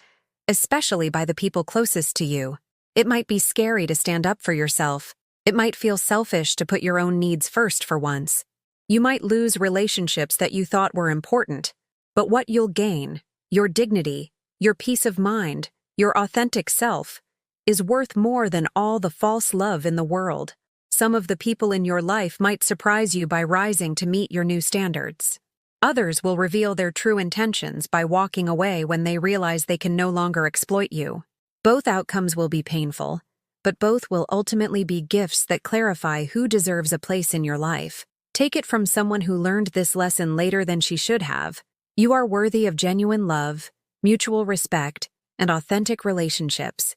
S1: especially by the people closest to you. It might be scary to stand up for yourself. It might feel selfish to put your own needs first for once. You might lose relationships that you thought were important, but what you'll gain, your dignity, your peace of mind, your authentic self, is worth more than all the false love in the world. Some of the people in your life might surprise you by rising to meet your new standards. Others will reveal their true intentions by walking away when they realize they can no longer exploit you. Both outcomes will be painful, but both will ultimately be gifts that clarify who deserves a place in your life. Take it from someone who learned this lesson later than she should have. You are worthy of genuine love, mutual respect, and authentic relationships.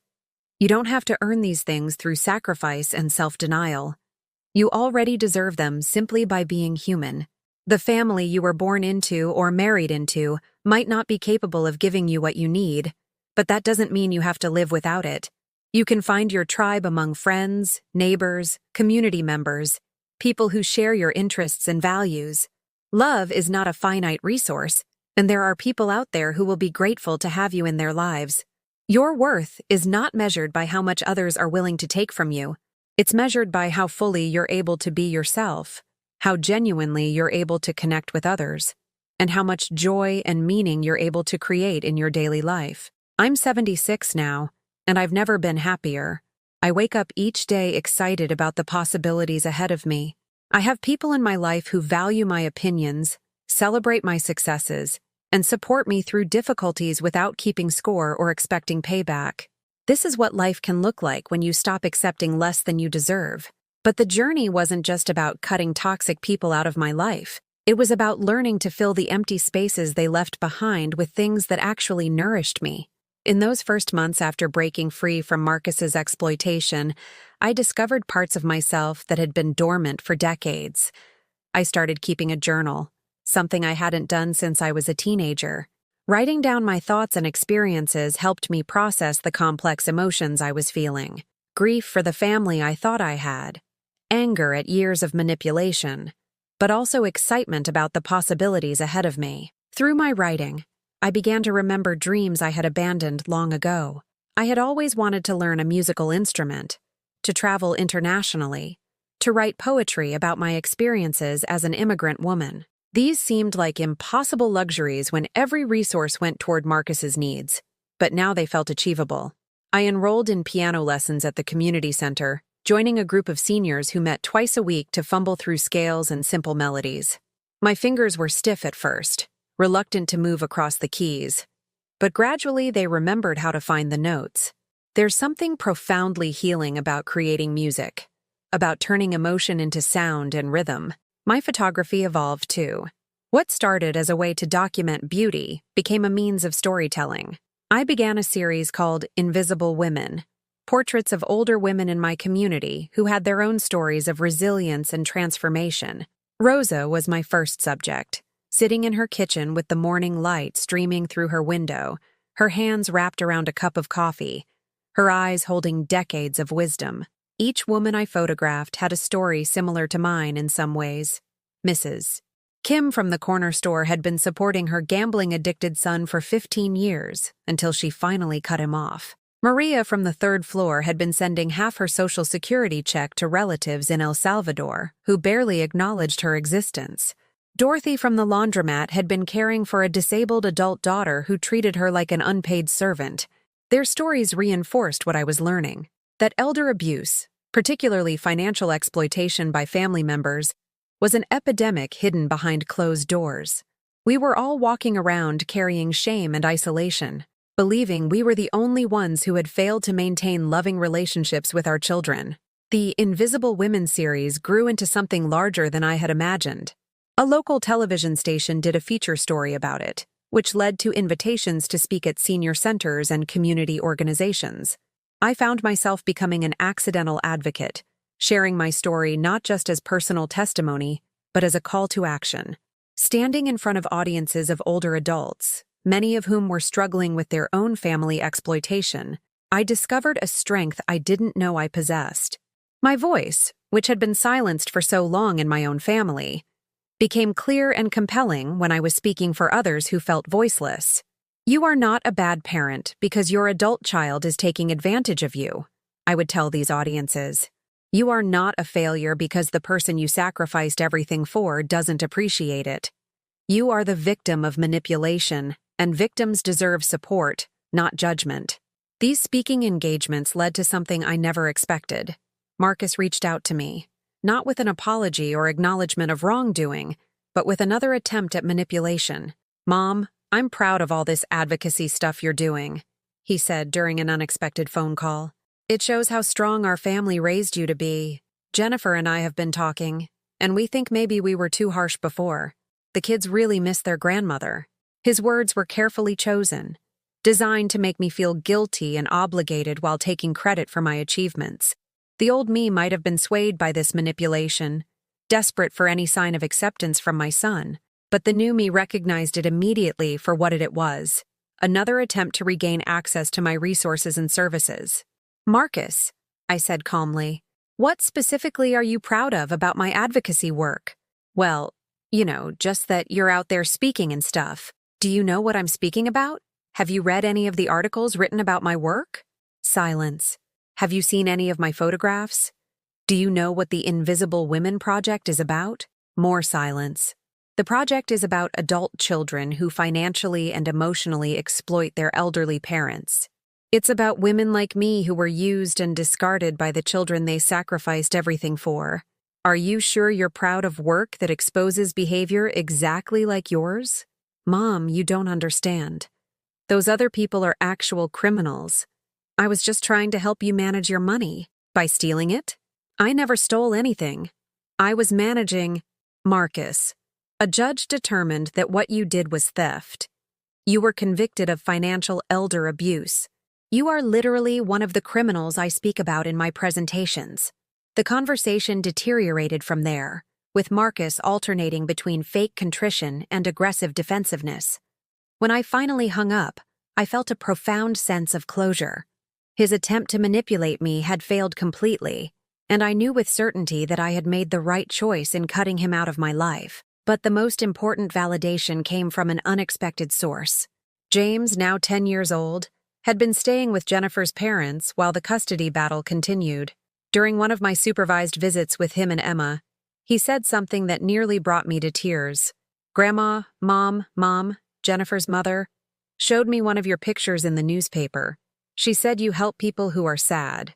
S1: You don't have to earn these things through sacrifice and self-denial. You already deserve them simply by being human. The family you were born into or married into might not be capable of giving you what you need, but that doesn't mean you have to live without it. You can find your tribe among friends, neighbors, community members, people who share your interests and values. Love is not a finite resource, and there are people out there who will be grateful to have you in their lives. Your worth is not measured by how much others are willing to take from you. It's measured by how fully you're able to be yourself, how genuinely you're able to connect with others, and how much joy and meaning you're able to create in your daily life. I'm 76 now, and I've never been happier. I wake up each day excited about the possibilities ahead of me. I have people in my life who value my opinions, celebrate my successes, and support me through difficulties without keeping score or expecting payback. This is what life can look like when you stop accepting less than you deserve. But the journey wasn't just about cutting toxic people out of my life. It was about learning to fill the empty spaces they left behind with things that actually nourished me. In those first months after breaking free from Marcus's exploitation, I discovered parts of myself that had been dormant for decades. I started keeping a journal, something I hadn't done since I was a teenager. Writing down my thoughts and experiences helped me process the complex emotions I was feeling. Grief for the family I thought I had, anger at years of manipulation, but also excitement about the possibilities ahead of me. Through my writing, I began to remember dreams I had abandoned long ago. I had always wanted to learn a musical instrument, to travel internationally, to write poetry about my experiences as an immigrant woman. These seemed like impossible luxuries when every resource went toward Marcus's needs, but now they felt achievable. I enrolled in piano lessons at the community center, joining a group of seniors who met twice a week to fumble through scales and simple melodies. My fingers were stiff at first, reluctant to move across the keys, but gradually they remembered how to find the notes. There's something profoundly healing about creating music, about turning emotion into sound and rhythm. My photography evolved too. What started as a way to document beauty became a means of storytelling. I began a series called Invisible Women, portraits of older women in my community who had their own stories of resilience and transformation. Rosa was my first subject, sitting in her kitchen with the morning light streaming through her window, her hands wrapped around a cup of coffee, her eyes holding decades of wisdom. Each woman I photographed had a story similar to mine in some ways. Mrs. Kim from the corner store had been supporting her gambling-addicted son for 15 years until she finally cut him off. Maria from the third floor had been sending half her Social Security check to relatives in El Salvador who barely acknowledged her existence. Dorothy from the laundromat had been caring for a disabled adult daughter who treated her like an unpaid servant. Their stories reinforced what I was learning, that elder abuse, particularly financial exploitation by family members, was an epidemic hidden behind closed doors. We were all walking around carrying shame and isolation, believing we were the only ones who had failed to maintain loving relationships with our children. The Invisible Women series grew into something larger than I had imagined. A local television station did a feature story about it, which led to invitations to speak at senior centers and community organizations. I found myself becoming an accidental advocate, sharing my story not just as personal testimony, but as a call to action. Standing in front of audiences of older adults, many of whom were struggling with their own family exploitation, I discovered a strength I didn't know I possessed. My voice, which had been silenced for so long in my own family, became clear and compelling when I was speaking for others who felt voiceless. You are not a bad parent because your adult child is taking advantage of you, I would tell these audiences. You are not a failure because the person you sacrificed everything for doesn't appreciate it. You are the victim of manipulation, and victims deserve support, not judgment. These speaking engagements led to something I never expected. Marcus reached out to me, not with an apology or acknowledgement of wrongdoing, but with another attempt at manipulation. "Mom, I'm proud of all this advocacy stuff you're doing," he said during an unexpected phone call. "It shows how strong our family raised you to be. Jennifer and I have been talking, and we think maybe we were too harsh before. The kids really miss their grandmother." His words were carefully chosen, designed to make me feel guilty and obligated while taking credit for my achievements. The old me might have been swayed by this manipulation, desperate for any sign of acceptance from my son, but the new me recognized it immediately for what it was, another attempt to regain access to my resources and services. "Marcus," I said calmly, "what specifically are you proud of about my advocacy work?" "Well, just that you're out there speaking and stuff. Do you know what I'm speaking about? Have you read any of the articles written about my work?" Silence. "Have you seen any of my photographs? Do you know what the Invisible Women Project is about?" More silence. "The project is about adult children who financially and emotionally exploit their elderly parents. It's about women like me who were used and discarded by the children they sacrificed everything for. Are you sure you're proud of work that exposes behavior exactly like yours?" "Mom, you don't understand. Those other people are actual criminals. I was just trying to help you manage your money. By stealing it? I never stole anything. I was managing Marcus. A judge determined that what you did was theft. You were convicted of financial elder abuse. You are literally one of the criminals I speak about in my presentations. The conversation deteriorated from there, with Marcus alternating between fake contrition and aggressive defensiveness. When I finally hung up, I felt a profound sense of closure. His attempt to manipulate me had failed completely, and I knew with certainty that I had made the right choice in cutting him out of my life. But the most important validation came from an unexpected source. James, now 10 years old, had been staying with Jennifer's parents while the custody battle continued. During one of my supervised visits with him and Emma, he said something that nearly brought me to tears. "Grandma, Mom, Jennifer's mother, showed me one of your pictures in the newspaper. She said you help people who are sad.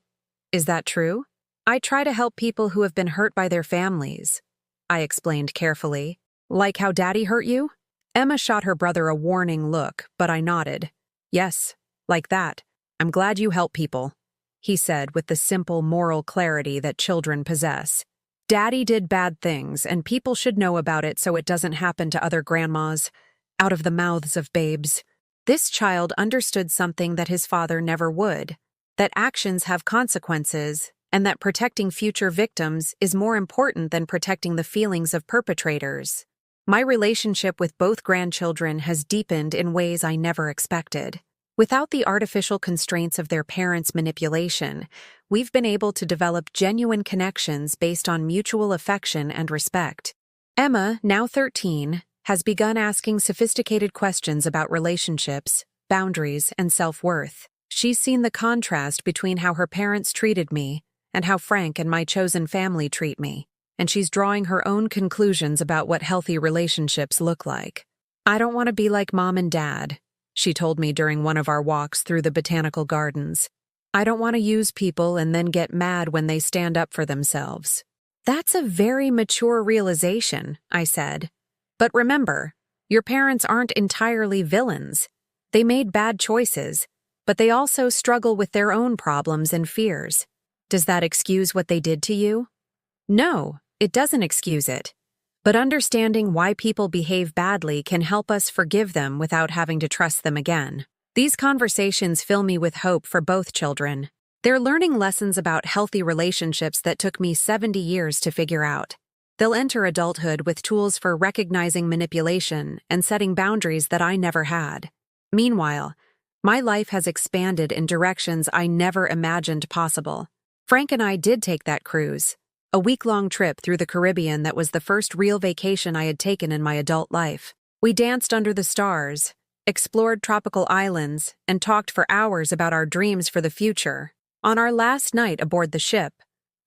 S1: Is that true?" "I try to help people who have been hurt by their families," I explained carefully. "Like how Daddy hurt you?" Emma shot her brother a warning look, but I nodded. "Yes, like that. I'm glad you help people," he said with the simple moral clarity that children possess. "Daddy did bad things, and people should know about it so it doesn't happen to other grandmas." Out of the mouths of babes. This child understood something that his father never would, that actions have consequences, and that protecting future victims is more important than protecting the feelings of perpetrators. My relationship with both grandchildren has deepened in ways I never expected. Without the artificial constraints of their parents' manipulation, we've been able to develop genuine connections based on mutual affection and respect. Emma, now 13, has begun asking sophisticated questions about relationships, boundaries, and self-worth. She's seen the contrast between how her parents treated me and how Frank and my chosen family treat me, and she's drawing her own conclusions about what healthy relationships look like. "I don't want to be like Mom and Dad," she told me during one of our walks through the botanical gardens. "I don't want to use people and then get mad when they stand up for themselves." "That's a very mature realization," I said. "But remember, your parents aren't entirely villains. They made bad choices, but they also struggle with their own problems and fears. Does that excuse what they did to you?" "No, it doesn't excuse it. But understanding why people behave badly can help us forgive them without having to trust them again." These conversations fill me with hope for both children. They're learning lessons about healthy relationships that took me 70 years to figure out. They'll enter adulthood with tools for recognizing manipulation and setting boundaries that I never had. Meanwhile, my life has expanded in directions I never imagined possible. Frank and I did take that cruise, a week-long trip through the Caribbean that was the first real vacation I had taken in my adult life. We danced under the stars, explored tropical islands, and talked for hours about our dreams for the future. On our last night aboard the ship,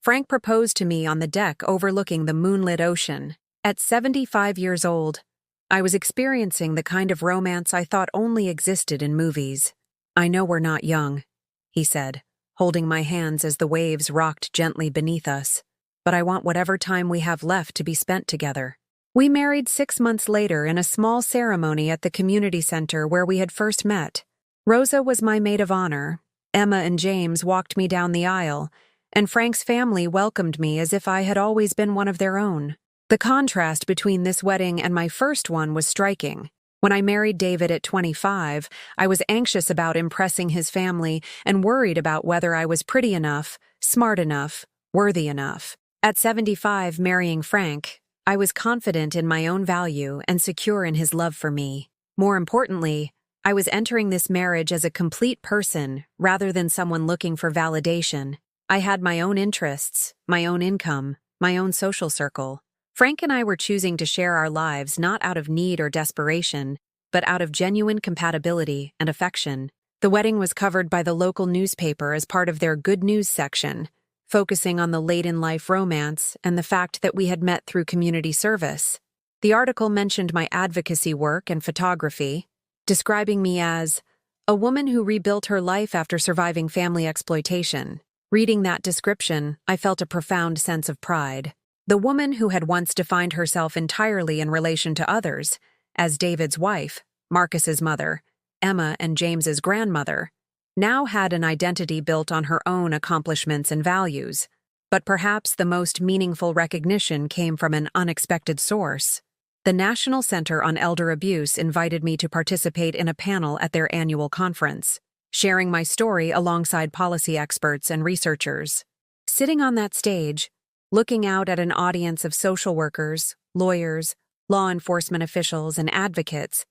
S1: Frank proposed to me on the deck overlooking the moonlit ocean. At 75 years old, I was experiencing the kind of romance I thought only existed in movies. "I know we're not young," he said, holding my hands as the waves rocked gently beneath us, "but I want whatever time we have left to be spent together." We married 6 months later in a small ceremony at the community center where we had first met. Rosa was my maid of honor, Emma and James walked me down the aisle, and Frank's family welcomed me as if I had always been one of their own. The contrast between this wedding and my first one was striking. When I married David at 25, I was anxious about impressing his family and worried about whether I was pretty enough, smart enough, worthy enough. At 75, marrying Frank, I was confident in my own value and secure in his love for me. More importantly, I was entering this marriage as a complete person rather than someone looking for validation. I had my own interests, my own income, my own social circle. Frank and I were choosing to share our lives not out of need or desperation, but out of genuine compatibility and affection. The wedding was covered by the local newspaper as part of their good news section, focusing on the late-in-life romance and the fact that we had met through community service. The article mentioned my advocacy work and photography, describing me as a woman who rebuilt her life after surviving family exploitation. Reading that description, I felt a profound sense of pride. The woman who had once defined herself entirely in relation to others, as David's wife, Marcus's mother, Emma and James's grandmother, now had an identity built on her own accomplishments and values. But perhaps the most meaningful recognition came from an unexpected source. The National Center on Elder Abuse invited me to participate in a panel at their annual conference, sharing my story alongside policy experts and researchers. Sitting on that stage, looking out at an audience of social workers, lawyers, law enforcement officials, and advocates,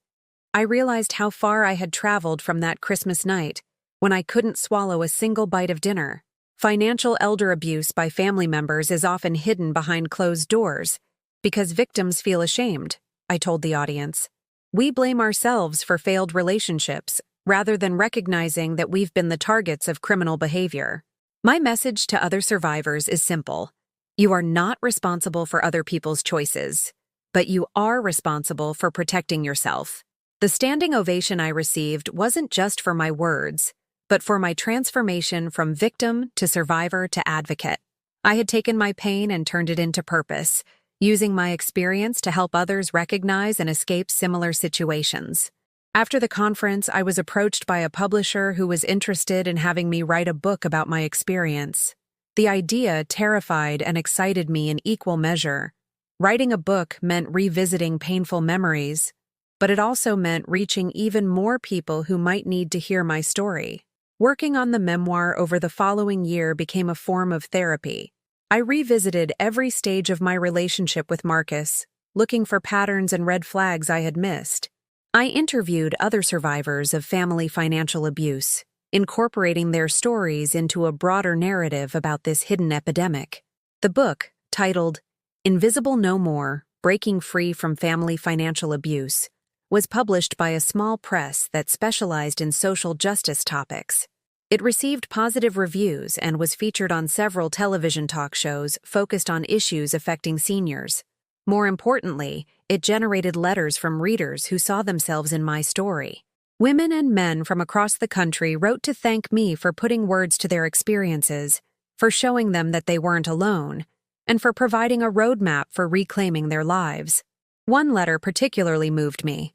S1: I realized how far I had traveled from that Christmas night when I couldn't swallow a single bite of dinner. Financial elder abuse by family members is often hidden behind closed doors because victims feel ashamed, I told the audience. We blame ourselves for failed relationships rather than recognizing that we've been the targets of criminal behavior. My message to other survivors is simple. You are not responsible for other people's choices, but you are responsible for protecting yourself. The standing ovation I received wasn't just for my words, but for my transformation from victim to survivor to advocate. I had taken my pain and turned it into purpose, using my experience to help others recognize and escape similar situations. After the conference, I was approached by a publisher who was interested in having me write a book about my experience. The idea terrified and excited me in equal measure. Writing a book meant revisiting painful memories, but it also meant reaching even more people who might need to hear my story. Working on the memoir over the following year became a form of therapy. I revisited every stage of my relationship with Marcus, looking for patterns and red flags I had missed. I interviewed other survivors of family financial abuse, incorporating their stories into a broader narrative about this hidden epidemic. The book, titled Invisible No More: Breaking Free from Family Financial Abuse, was published by a small press that specialized in social justice topics. It received positive reviews and was featured on several television talk shows focused on issues affecting seniors. More importantly, it generated letters from readers who saw themselves in my story. Women and men from across the country wrote to thank me for putting words to their experiences, for showing them that they weren't alone, and for providing a roadmap for reclaiming their lives. One letter particularly moved me.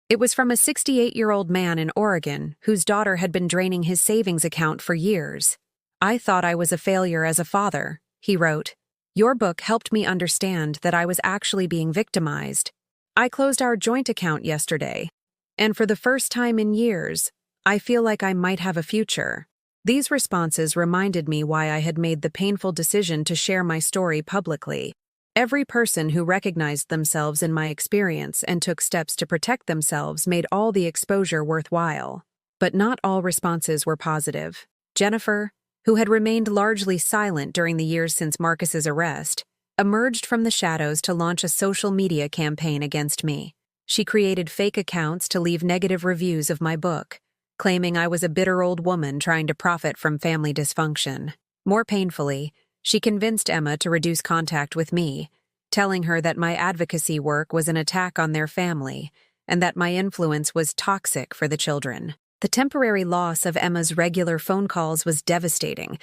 S1: It was from a 68-year-old man in Oregon whose daughter had been draining his savings account for years. I thought I was a failure as a father, he wrote. Your book helped me understand that I was actually being victimized. I closed our joint account yesterday, and for the first time in years, I feel like I might have a future. These responses reminded me why I had made the painful decision to share my story publicly. Every person who recognized themselves in my experience and took steps to protect themselves made all the exposure worthwhile. But not all responses were positive. Jennifer, who had remained largely silent during the years since Marcus's arrest, emerged from the shadows to launch a social media campaign against me. She created fake accounts to leave negative reviews of my book, claiming I was a bitter old woman trying to profit from family dysfunction. More painfully, she convinced Emma to reduce contact with me, telling her that my advocacy work was an attack on their family and that my influence was toxic for the children. The temporary loss of Emma's regular phone calls was devastating,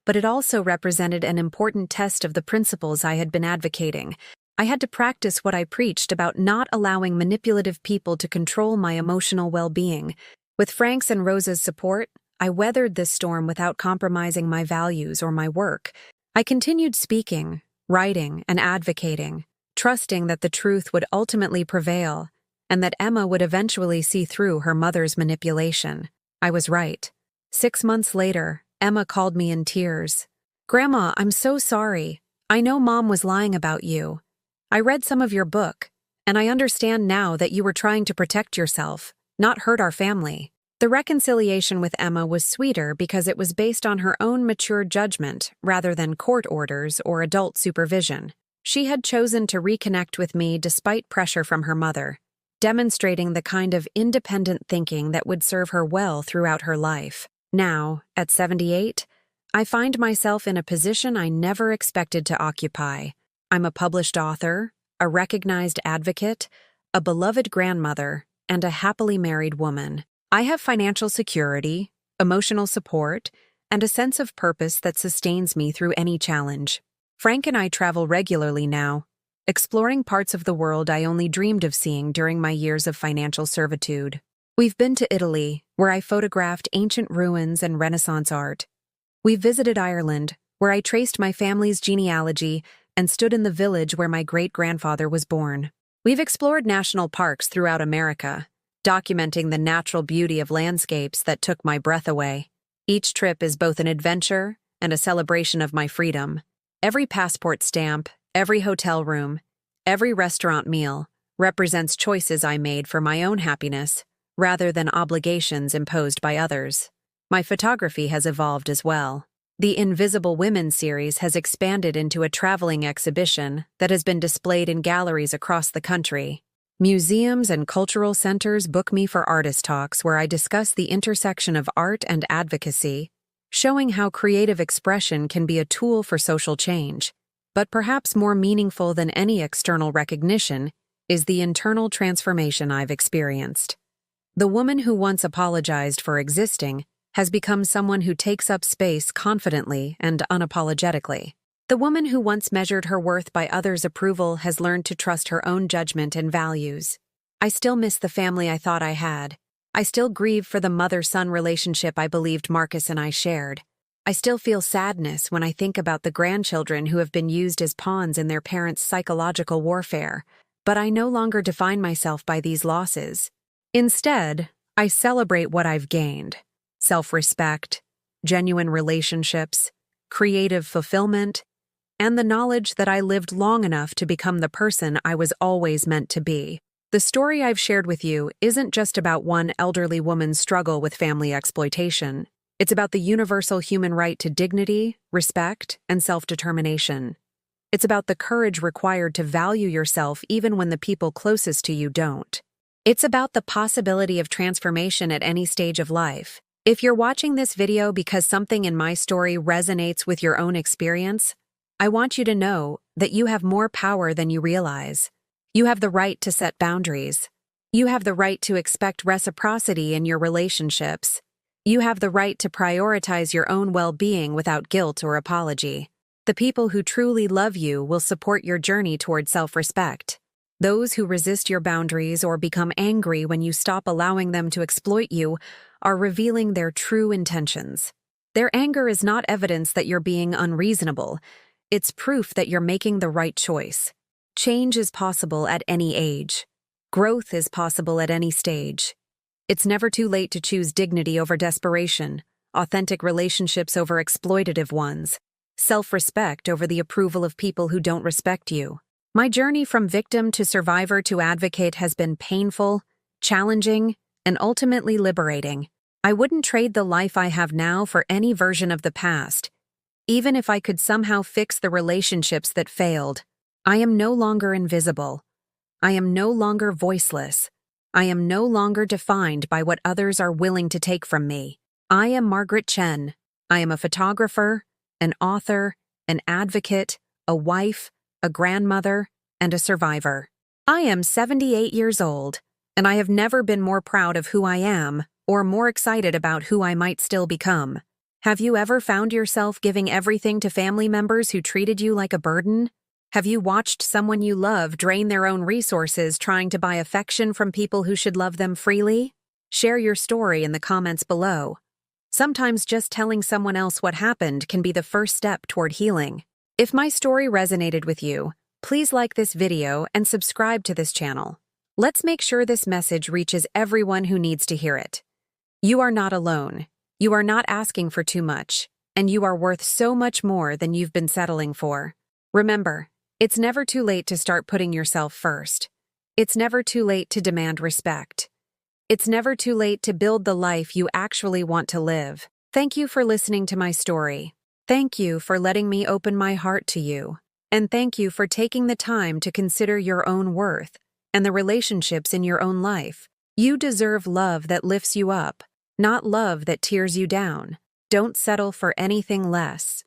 S1: but it also represented an important test of the principles I had been advocating. I had to practice what I preached about not allowing manipulative people to control my emotional well-being. With Frank's and Rosa's support, I weathered this storm without compromising my values or my work. I continued speaking, writing, and advocating, trusting that the truth would ultimately prevail and that Emma would eventually see through her mother's manipulation. I was right. 6 months later, Emma called me in tears. "Grandma, I'm so sorry. I know Mom was lying about you. I read some of your book, and I understand now that you were trying to protect yourself, not hurt our family." The reconciliation with Emma was sweeter because it was based on her own mature judgment rather than court orders or adult supervision. She had chosen to reconnect with me despite pressure from her mother, demonstrating the kind of independent thinking that would serve her well throughout her life. Now, at 78, I find myself in a position I never expected to occupy. I'm a published author, a recognized advocate, a beloved grandmother, and a happily married woman. I have financial security, emotional support, and a sense of purpose that sustains me through any challenge. Frank and I travel regularly now, exploring parts of the world I only dreamed of seeing during my years of financial servitude. We've been to Italy, where I photographed ancient ruins and Renaissance art. We've visited Ireland, where I traced my family's genealogy and stood in the village where my great-grandfather was born. We've explored national parks throughout America, documenting the natural beauty of landscapes that took my breath away. Each trip is both an adventure and a celebration of my freedom. Every passport stamp, every hotel room, every restaurant meal represents choices I made for my own happiness, rather than obligations imposed by others. My photography has evolved as well. The Invisible Women series has expanded into a traveling exhibition that has been displayed in galleries across the country. Museums and cultural centers book me for artist talks where I discuss the intersection of art and advocacy, showing how creative expression can be a tool for social change. But perhaps more meaningful than any external recognition is the internal transformation I've experienced. The woman who once apologized for existing has become someone who takes up space confidently and unapologetically. The woman who once measured her worth by others' approval has learned to trust her own judgment and values. I still miss the family I thought I had. I still grieve for the mother-son relationship I believed Marcus and I shared. I still feel sadness when I think about the grandchildren who have been used as pawns in their parents' psychological warfare, but I no longer define myself by these losses. Instead, I celebrate what I've gained: self-respect, genuine relationships, creative fulfillment, and the knowledge that I lived long enough to become the person I was always meant to be. The story I've shared with you isn't just about one elderly woman's struggle with family exploitation. It's about the universal human right to dignity, respect, and self-determination. It's about the courage required to value yourself even when the people closest to you don't. It's about the possibility of transformation at any stage of life. If you're watching this video because something in my story resonates with your own experience, I want you to know that you have more power than you realize. You have the right to set boundaries. You have the right to expect reciprocity in your relationships. You have the right to prioritize your own well-being without guilt or apology. The people who truly love you will support your journey toward self-respect. Those who resist your boundaries or become angry when you stop allowing them to exploit you are revealing their true intentions. Their anger is not evidence that you're being unreasonable. It's proof that you're making the right choice. Change is possible at any age. Growth is possible at any stage. It's never too late to choose dignity over desperation, authentic relationships over exploitative ones, self-respect over the approval of people who don't respect you. My journey from victim to survivor to advocate has been painful, challenging, and ultimately liberating. I wouldn't trade the life I have now for any version of the past, even if I could somehow fix the relationships that failed. I am no longer invisible. I am no longer voiceless. I am no longer defined by what others are willing to take from me. I am Margaret Chen. I am a photographer, an author, an advocate, a wife, a grandmother, and a survivor. I am 78 years old, and I have never been more proud of who I am or more excited about who I might still become. Have you ever found yourself giving everything to family members who treated you like a burden? Have you watched someone you love drain their own resources trying to buy affection from people who should love them freely? Share your story in the comments below. Sometimes just telling someone else what happened can be the first step toward healing. If my story resonated with you, please like this video and subscribe to this channel. Let's make sure this message reaches everyone who needs to hear it. You are not alone. You are not asking for too much, and you are worth so much more than you've been settling for. Remember, it's never too late to start putting yourself first. It's never too late to demand respect. It's never too late to build the life you actually want to live. Thank you for listening to my story. Thank you for letting me open my heart to you. And thank you for taking the time to consider your own worth and the relationships in your own life. You deserve love that lifts you up, not love that tears you down. Don't settle for anything less.